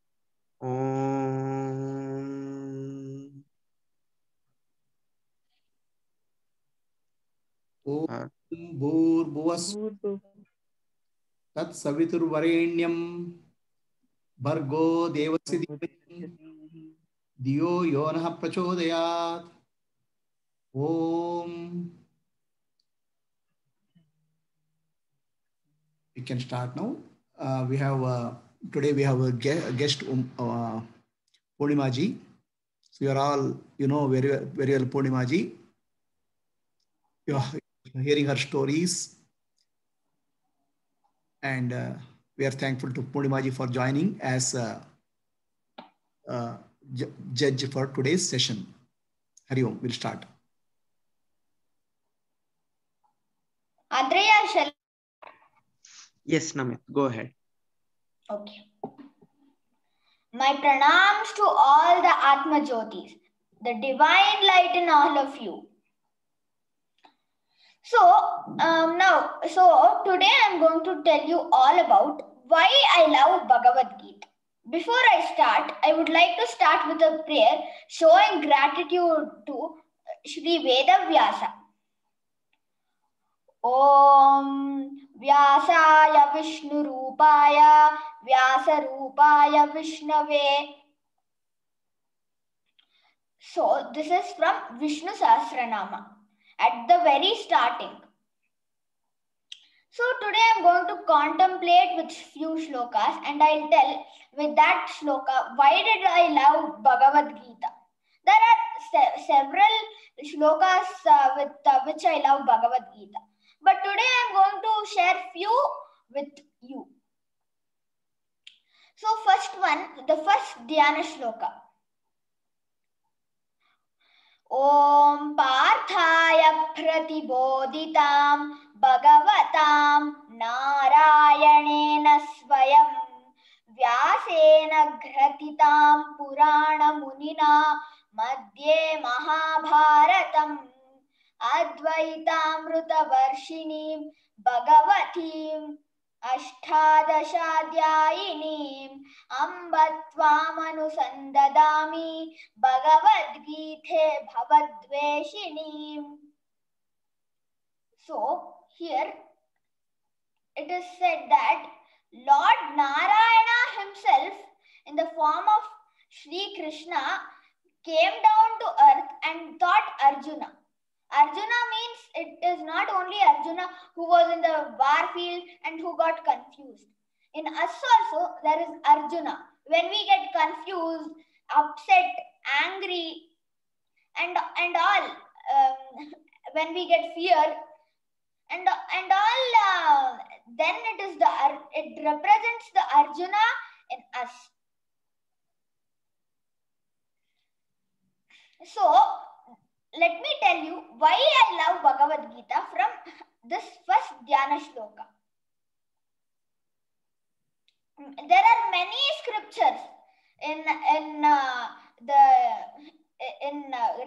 Om Bhurvas Tat Saviturvarenyam Bhargo Devasya Diyo Yonah Prachodayat. Om. We can start now. We have today we have a guest Purnimaji. So you are all, very well Purnimaji. You are hearing her stories. And we are thankful to Purnimaji for joining as judge for today's session. Hari Om, we'll start. Andrea, shall Yes, Namit, go ahead. Okay. My pranams to all the Atma Jyotis, the divine light in all of you. So today I'm going to tell you all about why I love Bhagavad Gita. Before I start, I would like to start with a prayer showing gratitude to Sri Veda Vyasa. ॐ व्यासाय विष्णुरूपाय व्यासरूपाय विष्णवे. So this is from Vishnu Sahasranama at the very starting. So today I am going to contemplate with few shlokas, and I'll tell with that shloka why did I love Bhagavad Gita. There are several shlokas with which I love Bhagavad Gita, but today I am going to share few with you. So first one, the first Dhyana shloka. Om Parthaya Pratibodhitam Bhagavatam Narayanena Swayam Vyasena Gratitam Purana Munina Madhye Mahabharatam Advaitamruta Varshinim Bhagavatim Ashtadashadhyayinim Ambatvamanusandadami Bhagavad Gita Bhavadveshinim. So here it is said that Lord Narayana himself in the form of Sri Krishna came down to earth and taught Arjuna. Arjuna means it is not only Arjuna who was in the war field and who got confused. In us also there is Arjuna. When we get confused, upset, angry, and all, when we get fear, and all, then it represents the Arjuna in us. So let me tell you why I love Bhagavad Gita from this first Dhyana shloka. There are many scriptures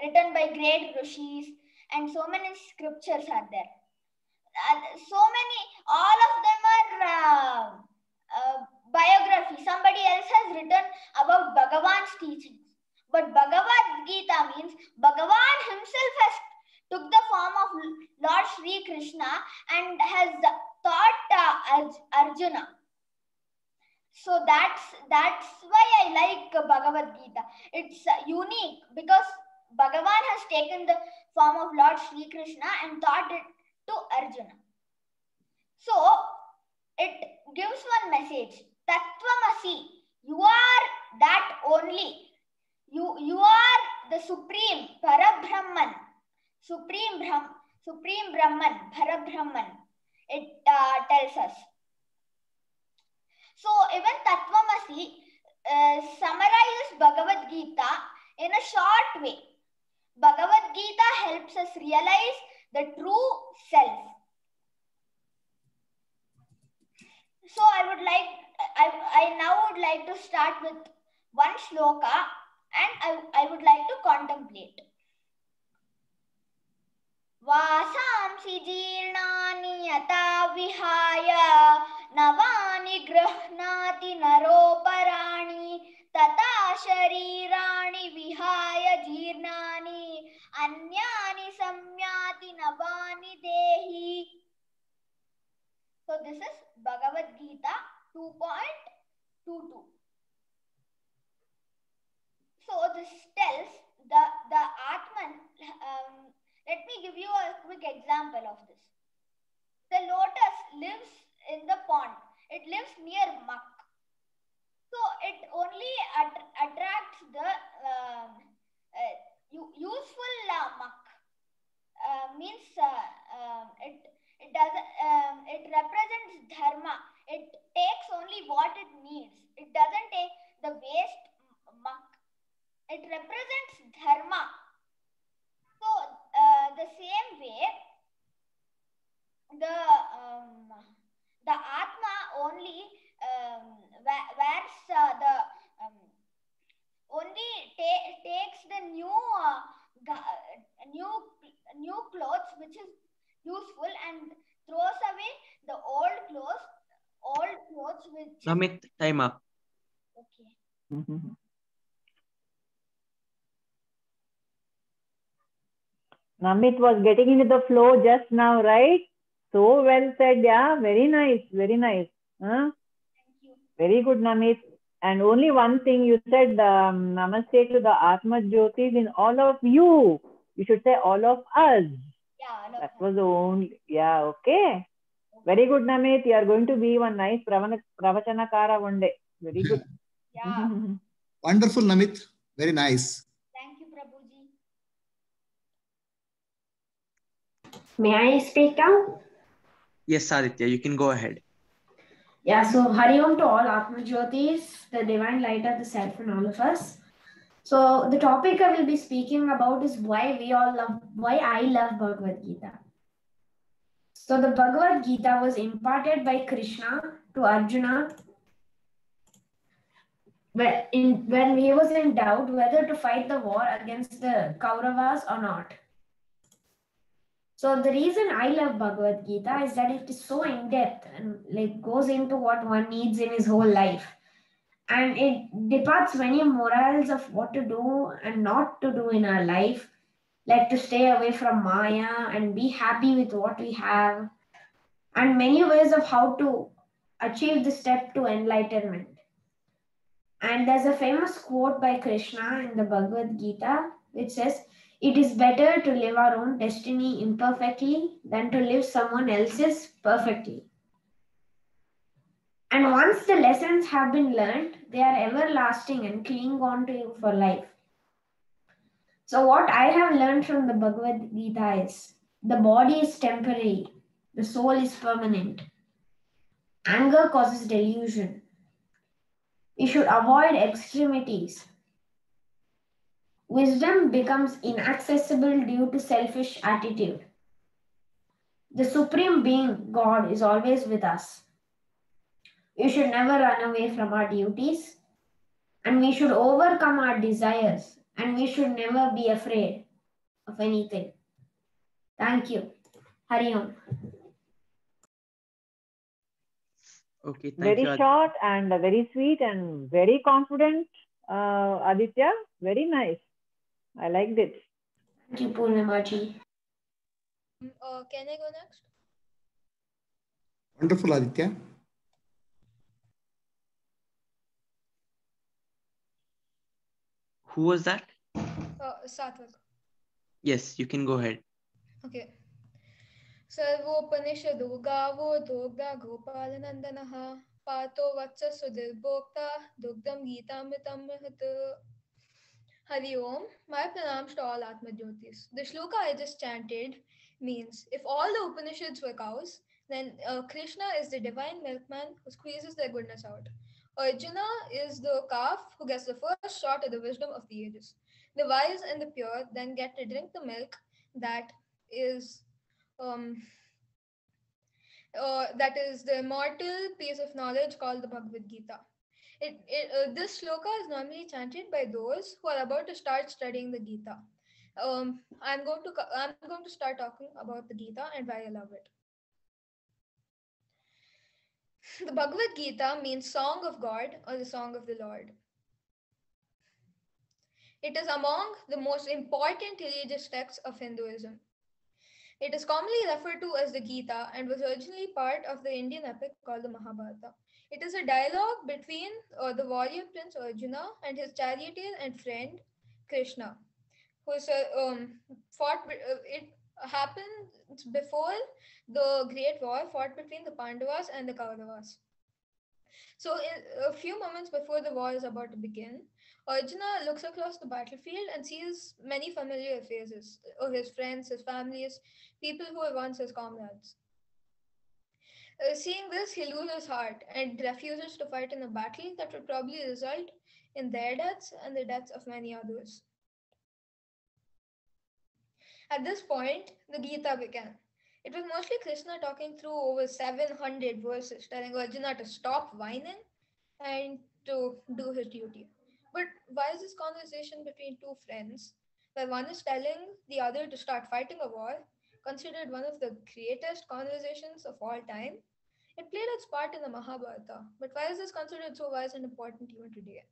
written by great rishis, and so many scriptures are there. So many, all of them are biography. Somebody else has written about Bhagavan's teachings. But Bhagavad Gita means Bhagavan himself has took the form of Lord Sri Krishna and has taught Arjuna. So that's why I like Bhagavad Gita. It's unique because Bhagavan has taken the form of Lord Sri Krishna and taught it to Arjuna. So it gives one message. Tattvamasi. You are that only. You are the Supreme Parabrahman. Supreme Brahman, Parabrahman. It tells us. So even Tattvamasi summarizes Bhagavad Gita in a short way. Bhagavad Gita helps us realize the true self. So I now would like to start with one shloka, and I would like to contemplate. Vasamsi jirnani yata vihaya navani grahnati naroparani tata sharirani vihaya jirnani anyani samyati navani dehi. So this is Bhagavad Gita 2.22. So this tells the Atman. Let me give you a quick example of this. The lotus lives in the pond. It lives near muck. So it only attracts the useful muck. Means it represents dharma. It takes only what it needs. It doesn't take the waste muck. It represents dharma. So the same way, the Atma only wears only takes the new clothes which is useful and throws away the old clothes which. Namit, time up. Okay. Namit was getting into the flow just now, right? So well said. Yeah, very nice. Very nice. Huh? Very good, Namit. And only one thing you said, namaste to the Atma Jyotis in all of you. You should say all of us. Yeah, That was the only, yeah, okay. Very good, Namit. You are going to be one nice Pravachanakara one day. Very good. Yeah. Wonderful, Namit. Very nice. Thank you, Prabhuji. May I speak now? Yes, Aditya, you can go ahead. Yeah, so Hari Om to all Atma Jyotis, the divine light of the self in all of us. So the topic I will be speaking about is why I love Bhagavad Gita. So the Bhagavad Gita was imparted by Krishna to Arjuna when he was in doubt whether to fight the war against the Kauravas or not. So the reason I love Bhagavad Gita is that it is so in-depth and goes into what one needs in his whole life. And it departs many morals of what to do and not to do in our life, like to stay away from Maya and be happy with what we have, and many ways of how to achieve the step to enlightenment. And there's a famous quote by Krishna in the Bhagavad Gita which says, "It is better to live our own destiny imperfectly than to live someone else's perfectly." And once the lessons have been learned, they are everlasting and cling on to you for life. So what I have learned from the Bhagavad Gita is the body is temporary, the soul is permanent. Anger causes delusion. We should avoid extremities. Wisdom becomes inaccessible due to selfish attitude. The Supreme Being, God, is always with us. We should never run away from our duties, and we should overcome our desires, and we should never be afraid of anything. Thank you. Hari Om. Okay, thank Very you. short and very sweet and very confident, Aditya. Very nice. I liked it. Thank you, Purnamaji. Can I go next? Wonderful, Aditya. Who was that? Satvik. Yes, you can go ahead. Okay. Sarvopanishadu gavo dogda gopalanandanaha pato vatsa sudirbhokta dugdam geetamritam mahat. Hari Om, my pranams to all Atma Jyotis. The shloka I just chanted means if all the Upanishads were cows, then Krishna is the divine milkman who squeezes their goodness out. Arjuna is the calf who gets the first shot at the wisdom of the ages. The wise and the pure then get to drink the milk that is the immortal piece of knowledge called the Bhagavad Gita. This shloka is normally chanted by those who are about to start studying the Gita. I'm going to start talking about the Gita and why I love it. The Bhagavad Gita means Song of God or the Song of the Lord. It is among the most important religious texts of Hinduism. It is commonly referred to as the Gita and was originally part of the Indian epic called the Mahabharata. It is a dialogue between the warrior prince Arjuna and his charioteer and friend Krishna, who fought. It happened before the Great War fought between the Pandavas and the Kauravas. So, a few moments before the war is about to begin, Arjuna looks across the battlefield and sees many familiar faces of his friends, his families, people who were once his comrades. Seeing this, he loses his heart and refuses to fight in a battle that would probably result in their deaths and the deaths of many others. At this point, the Gita began. It was mostly Krishna talking through over 700 verses, telling Arjuna to stop whining and to do his duty. But why is this conversation between two friends, where one is telling the other to start fighting a war, considered one of the greatest conversations of all time? It played its part in the Mahabharata, but why is this considered so wise and important even today?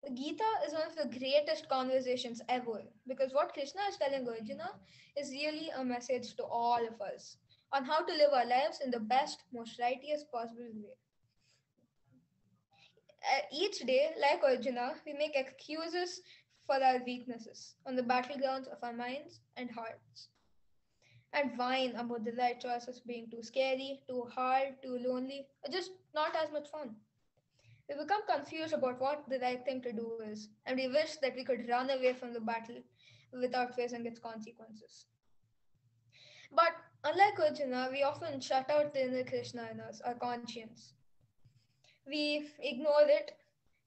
The Gita is one of the greatest conversations ever because what Krishna is telling Arjuna is really a message to all of us. on how to live our lives in the best, most righteous possible way. Each day, like Arjuna, we make excuses for our weaknesses on the battlegrounds of our minds and hearts, and whine about the right choices being too scary, too hard, too lonely, or just not as much fun. We become confused about what the right thing to do is, and we wish that we could run away from the battle without facing its consequences. But unlike Arjuna, we often shut out the inner Krishna in us, our conscience. We ignore it,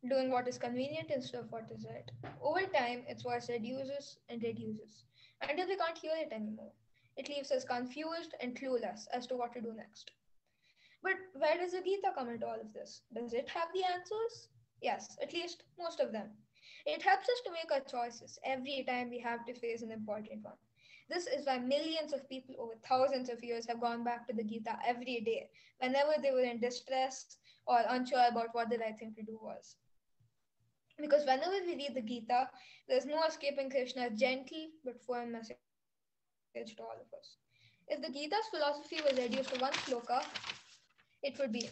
doing what is convenient instead of what is right. Over time, its voice reduces and reduces until we can't hear it anymore. It leaves us confused and clueless as to what to do next. But where does the Gita come into all of this? Does it have the answers? Yes, at least most of them. It helps us to make our choices every time we have to face an important one. This is why millions of people over thousands of years have gone back to the Gita every day, whenever they were in distress or unsure about what the right thing to do was. Because whenever we read the Gita, there's no escaping Krishna's gentle but firm message to all of us. If the Gita's philosophy was reduced to one sloka, it would be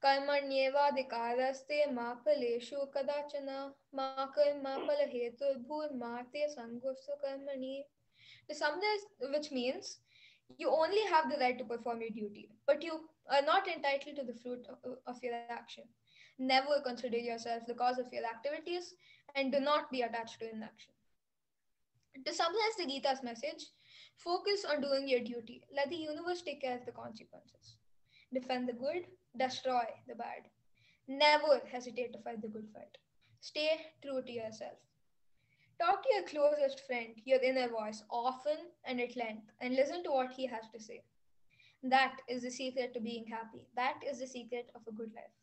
कर्मण्येवाधिकारस्ते मा फलेषु कदाचन मा कर्म फलहेतुर्भूर्मा ते संगोऽस्त्व कर्मणि. To summarize, which means you only have the right to perform your duty, but you are not entitled to the fruit of your action. Never consider yourself the cause of your activities and do not be attached to inaction. To summarize the Gita's message, focus on doing your duty. Let the universe take care of the consequences. Defend the good, destroy the bad. Never hesitate to fight the good fight. Stay true to yourself. Talk to your closest friend, your inner voice, often and at length, and listen to what he has to say. That is the secret to being happy. That is the secret of a good life.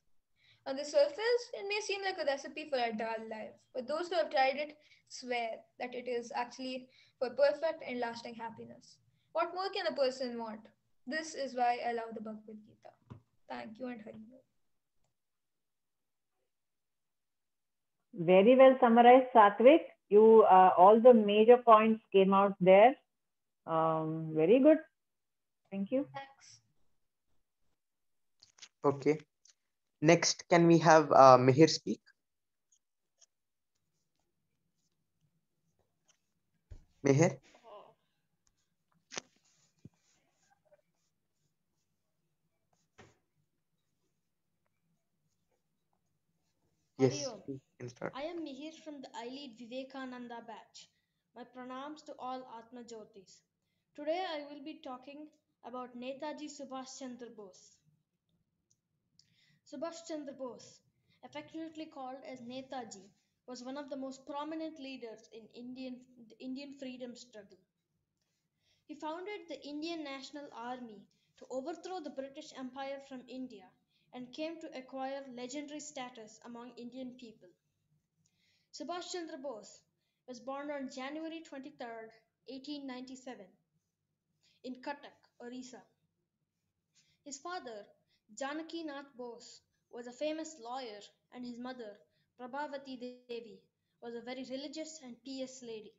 On the surface, it may seem like a recipe for a dull life, but those who have tried it swear that it is actually for perfect and lasting happiness. What more can a person want? This is why I love the Bhagavad Gita. Thank you and Hari Bol. Very well summarized, Satvik. You all the major points came out there. Very good. Thank you. Thanks. Okay. Next, can we have Mihir speak? Mihir? Yes, Hari Om. you can start. I am Mihir from the I Lead Vivekananda batch. My pranams to all Atma Jyotis. Today I will be talking about Netaji Subhash Chandra Bose. Subhash Chandra Bose, affectionately called as Netaji, was one of the most prominent leaders in the Indian freedom struggle. He founded the Indian National Army to overthrow the British Empire from India and came to acquire legendary status among Indian people. Subhash Chandra Bose was born on January 23, 1897, in Cuttack, Orissa. His father, Janaki Nath Bose, was a famous lawyer, and his mother, Prabhavati Devi, was a very religious and pious lady.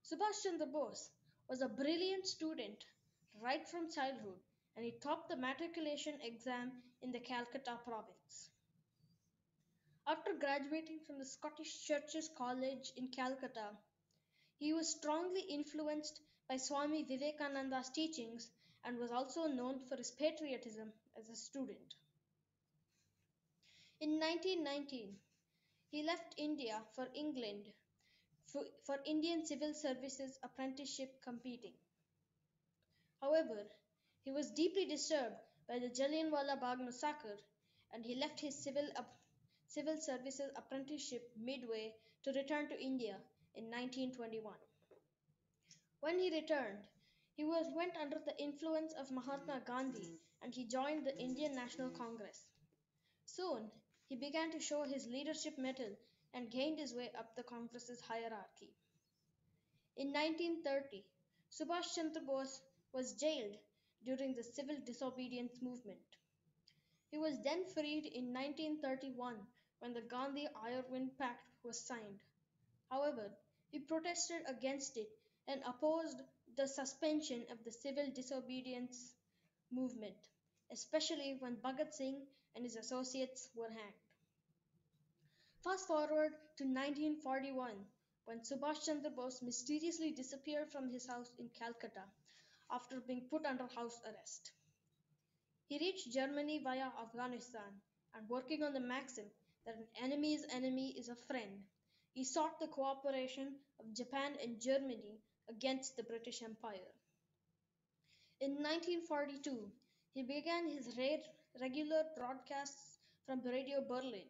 Subhash Chandra Bose was a brilliant student right from childhood, and he topped the matriculation exam in the Calcutta province. After graduating from the Scottish Churches College in Calcutta, he was strongly influenced by Swami Vivekananda's teachings and was also known for his patriotism as a student. In 1919, he left India for England for Indian Civil Services apprenticeship competing. However, he was deeply disturbed by the Jallianwala Bagh massacre, and he left his civil services apprenticeship midway to return to India in 1921. When he returned, went under the influence of Mahatma Gandhi and he joined the Indian National Congress. Soon, he began to show his leadership mettle and gained his way up the Congress's hierarchy. In 1930, Subhash Chandra Bose was jailed during the civil disobedience movement. He was then freed in 1931 when the Gandhi-Irwin Pact was signed. However, he protested against it and opposed the suspension of the civil disobedience movement, especially when Bhagat Singh and his associates were hanged. Fast forward to 1941, when Subhash Chandra Bose mysteriously disappeared from his house in Calcutta after being put under house arrest. He reached Germany via Afghanistan, and working on the maxim that an enemy's enemy is a friend, he sought the cooperation of Japan and Germany against the British Empire. In 1942, he began his regular broadcasts from Radio Berlin,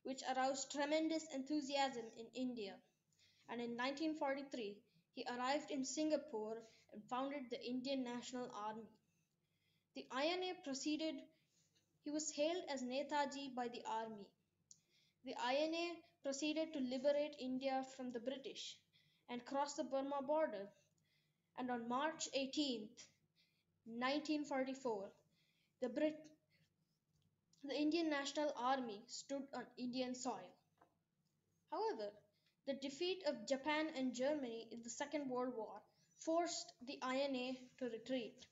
which aroused tremendous enthusiasm in India. And in 1943, he arrived in Singapore and founded the Indian National Army. The INA proceeded, he was hailed as Netaji by the army. The INA proceeded to liberate India from the British and cross the Burma border. And on March 18th, 1944, the Indian National Army stood on Indian soil. However, the defeat of Japan and Germany in the Second World War forced the INA to retreat.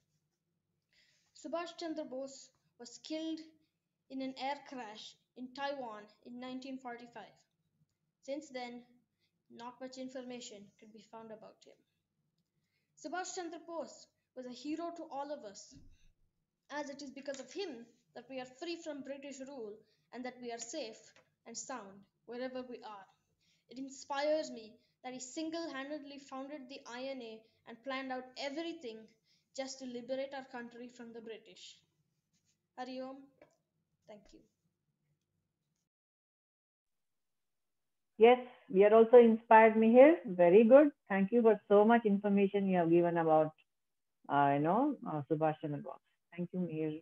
Subhash Chandra Bose was killed in an air crash in Taiwan in 1945. Since then, not much information could be found about him. Subhash Chandra Bose was a hero to all of us, as it is because of him that we are free from British rule and that we are safe and sound wherever we are. It inspires me that he single-handedly founded the INA and planned out everything just to liberate our country from the British. Hari Om. Thank you. Yes, we are also inspired, Mihir. Very good. Thank you for so much information you have given about, Subhash Chandra Bose. Thank you, Mihir.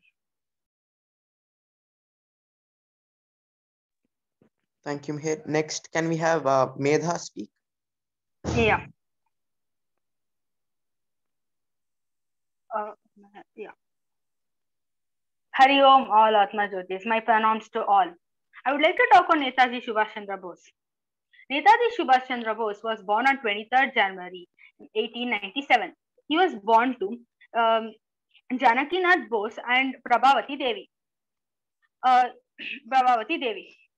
Thank you, Mihir. Next, can we have Medha speak? Yeah. Yeah. Hari Om, all Atma Jyotis. My pronouns to all. I would like to talk on Netaji Subhash Chandra Bose. Netaji Subhash Chandra Bose was born on 23rd January 1897. He was born to Janaki Nath Bose and Prabhavati Devi.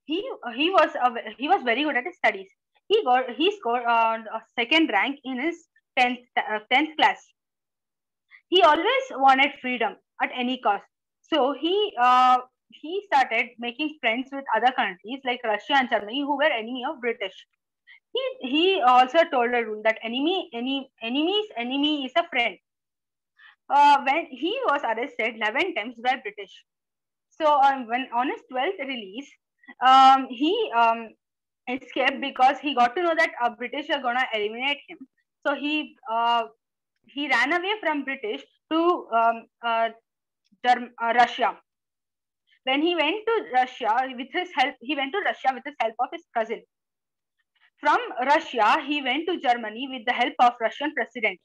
He was very good at his studies. He scored a second rank in his 10th class. He always wanted freedom at any cost. So he started making friends with other countries like Russia and Germany, who were enemy of British. He also told a rule that enemy's enemy is a friend. When he was arrested 11 times by British. So when on his 12th release, he escaped because he got to know that British are gonna eliminate him. So he ran away from British to Russia. When he went to Russia with his help, of his cousin. From Russia, he went to Germany with the help of Russian president.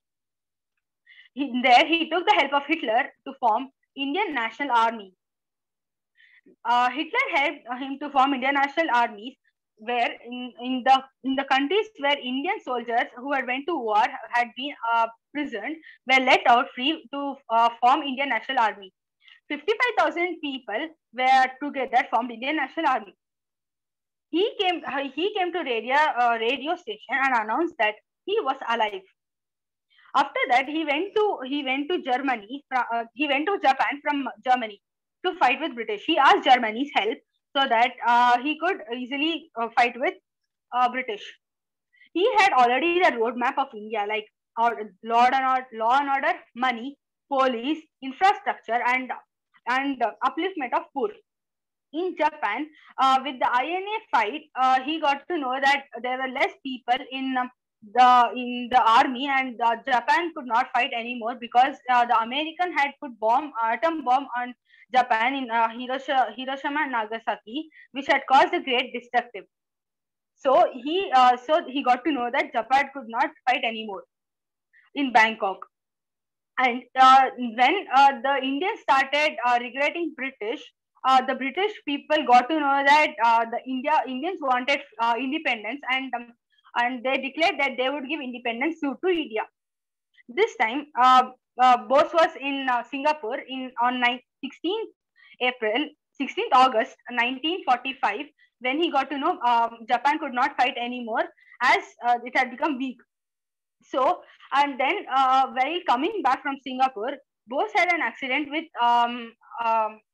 There he took the help of Hitler to form Indian National Army. Hitler helped him to form Indian National Armies, where in the countries where Indian soldiers who had went to war had been imprisoned were let out free to form Indian National Army. 55,000 people were together formed Indian National Army. He came to radio station and announced that he was alive. After that, he went to Germany. He went to Japan from Germany to fight with British. He asked Germany's help so that he could easily fight with British. He had already the roadmap of India, like law and order, money, police, infrastructure, and upliftment of poor. In Japan, with the INA fight, he got to know that there were less people in the army, and Japan could not fight anymore because the American had put atom bomb on Japan in Hiroshima and Nagasaki, which had caused a great destructive. So he got to know that Japan could not fight anymore in Bangkok. And when the Indians started regretting British, the British people got to know that the Indians wanted independence, and they declared that they would give independence to India. This time, Bose was in Singapore on 16th April, 16th August 1945, when he got to know Japan could not fight anymore as it had become weak. So, and then while coming back from Singapore, Bose had an accident with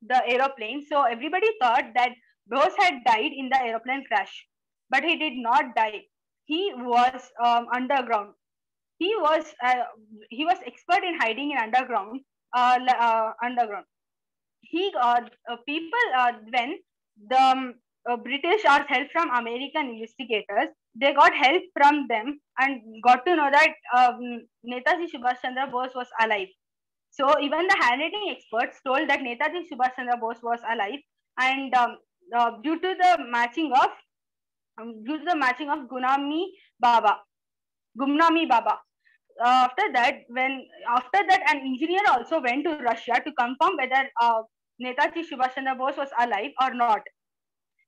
the aeroplane. So everybody thought that Bose had died in the aeroplane crash, but he did not die. He was underground. He was he was expert in hiding in underground. Underground. He got people when the British asked help from American investigators. They got help from them and got to know that Netaji Subhash Chandra Bose was alive. So even the handwriting experts told that Netaji Subhash Chandra Bose was alive, and due to the matching of Gunami Baba, Gumnami Baba. After that, an engineer also went to Russia to confirm whether Netaji Subhash Chandra Bose was alive or not.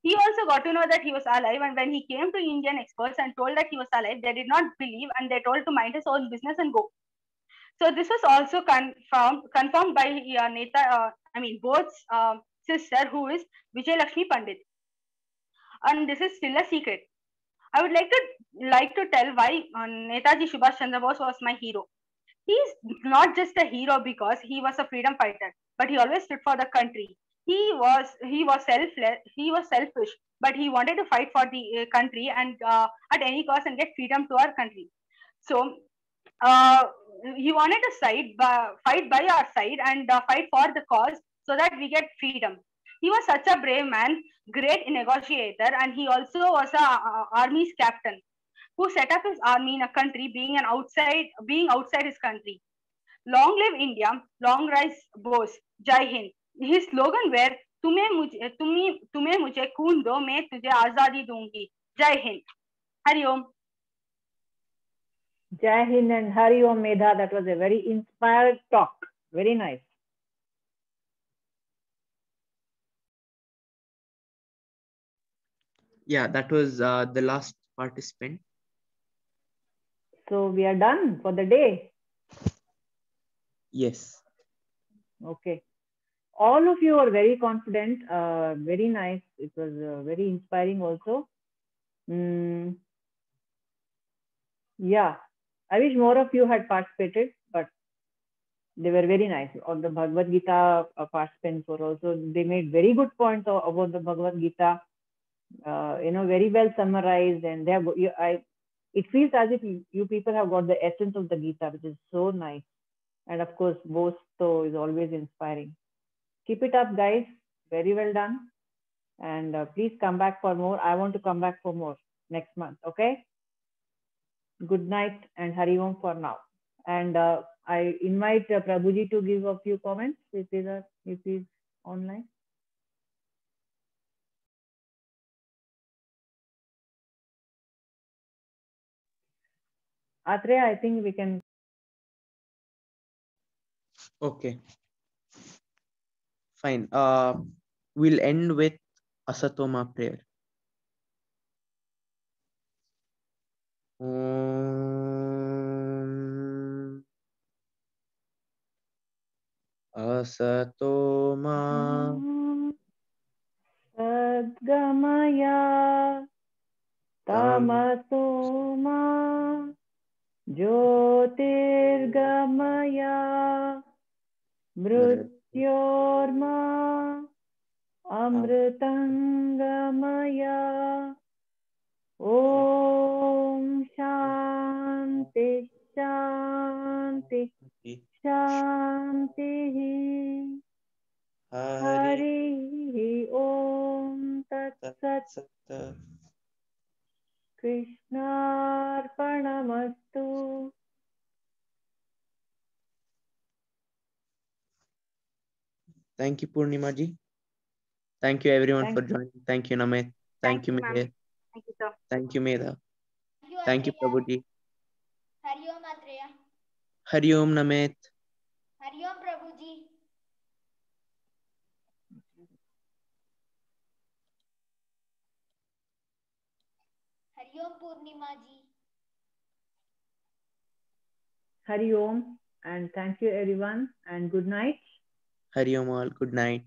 He also got to know that he was alive, and when he came to Indian experts and told that he was alive, they did not believe, and they told to mind his own business and go. So this was also confirmed by Bose's sister, who is Vijay Lakshmi Pandit, and this is still a secret. I would like to tell why Netaji Subhash Chandra Bose was my hero. He's not just a hero because he was a freedom fighter, but he always stood for the country. He was selfless. He was selfish, but he wanted to fight for the country and at any cost and get freedom to our country. So uh, he wanted to fight by our side and fight for the cause so that we get freedom. He was such a brave man, great negotiator, and he also was a army's captain who set up his army in a country being outside his country. Long live India, long rise Bose, Jai Hind. His slogan were तुम्हें मुझे खून दो मैं तुझे आजादी दूंगी. Jai Hind. Hari Om. Jai Hind and Hari Om, Medha. That was a very inspired talk. Very nice. Yeah, that was the last participant. So we are done for the day. Yes. Okay. All of you are very confident. Very nice. It was very inspiring also. Yeah. I wish more of you had participated, but they were very nice. All the Bhagavad Gita participants were also, they made very good points about the Bhagavad Gita. Very well summarized, and it feels as if you people have got the essence of the Gita, which is so nice. And of course, Bose is always inspiring. Keep it up, guys. Very well done. And please come back for more. I want to come back for more next month. Okay. Good night and Hari Om for now. And I invite Prabhuji to give a few comments if he's online. Atreya, I think we can. Okay. Fine. We'll end with Asatoma prayer. Asatoma Sadgamaya Tamasoma Jyotirgamaya Mrityorma Amritangamaya. Om Shanti Shanti Shanti. Hari Om Tat Sat. Krishnarpanamastu. Thank you, Purnima ji. Thank you, everyone, for joining. Thank you, Namit. Thank you, Meher. Thank you, sir. Thank you, Medha. Thank you, Prabhuji. Hari Om Atreya. Hari Om, Namit. Hari Om Prabhuji. Hari Om Purnima ji. Hari Om, and thank you everyone, and good night. Hari Om all. Good night.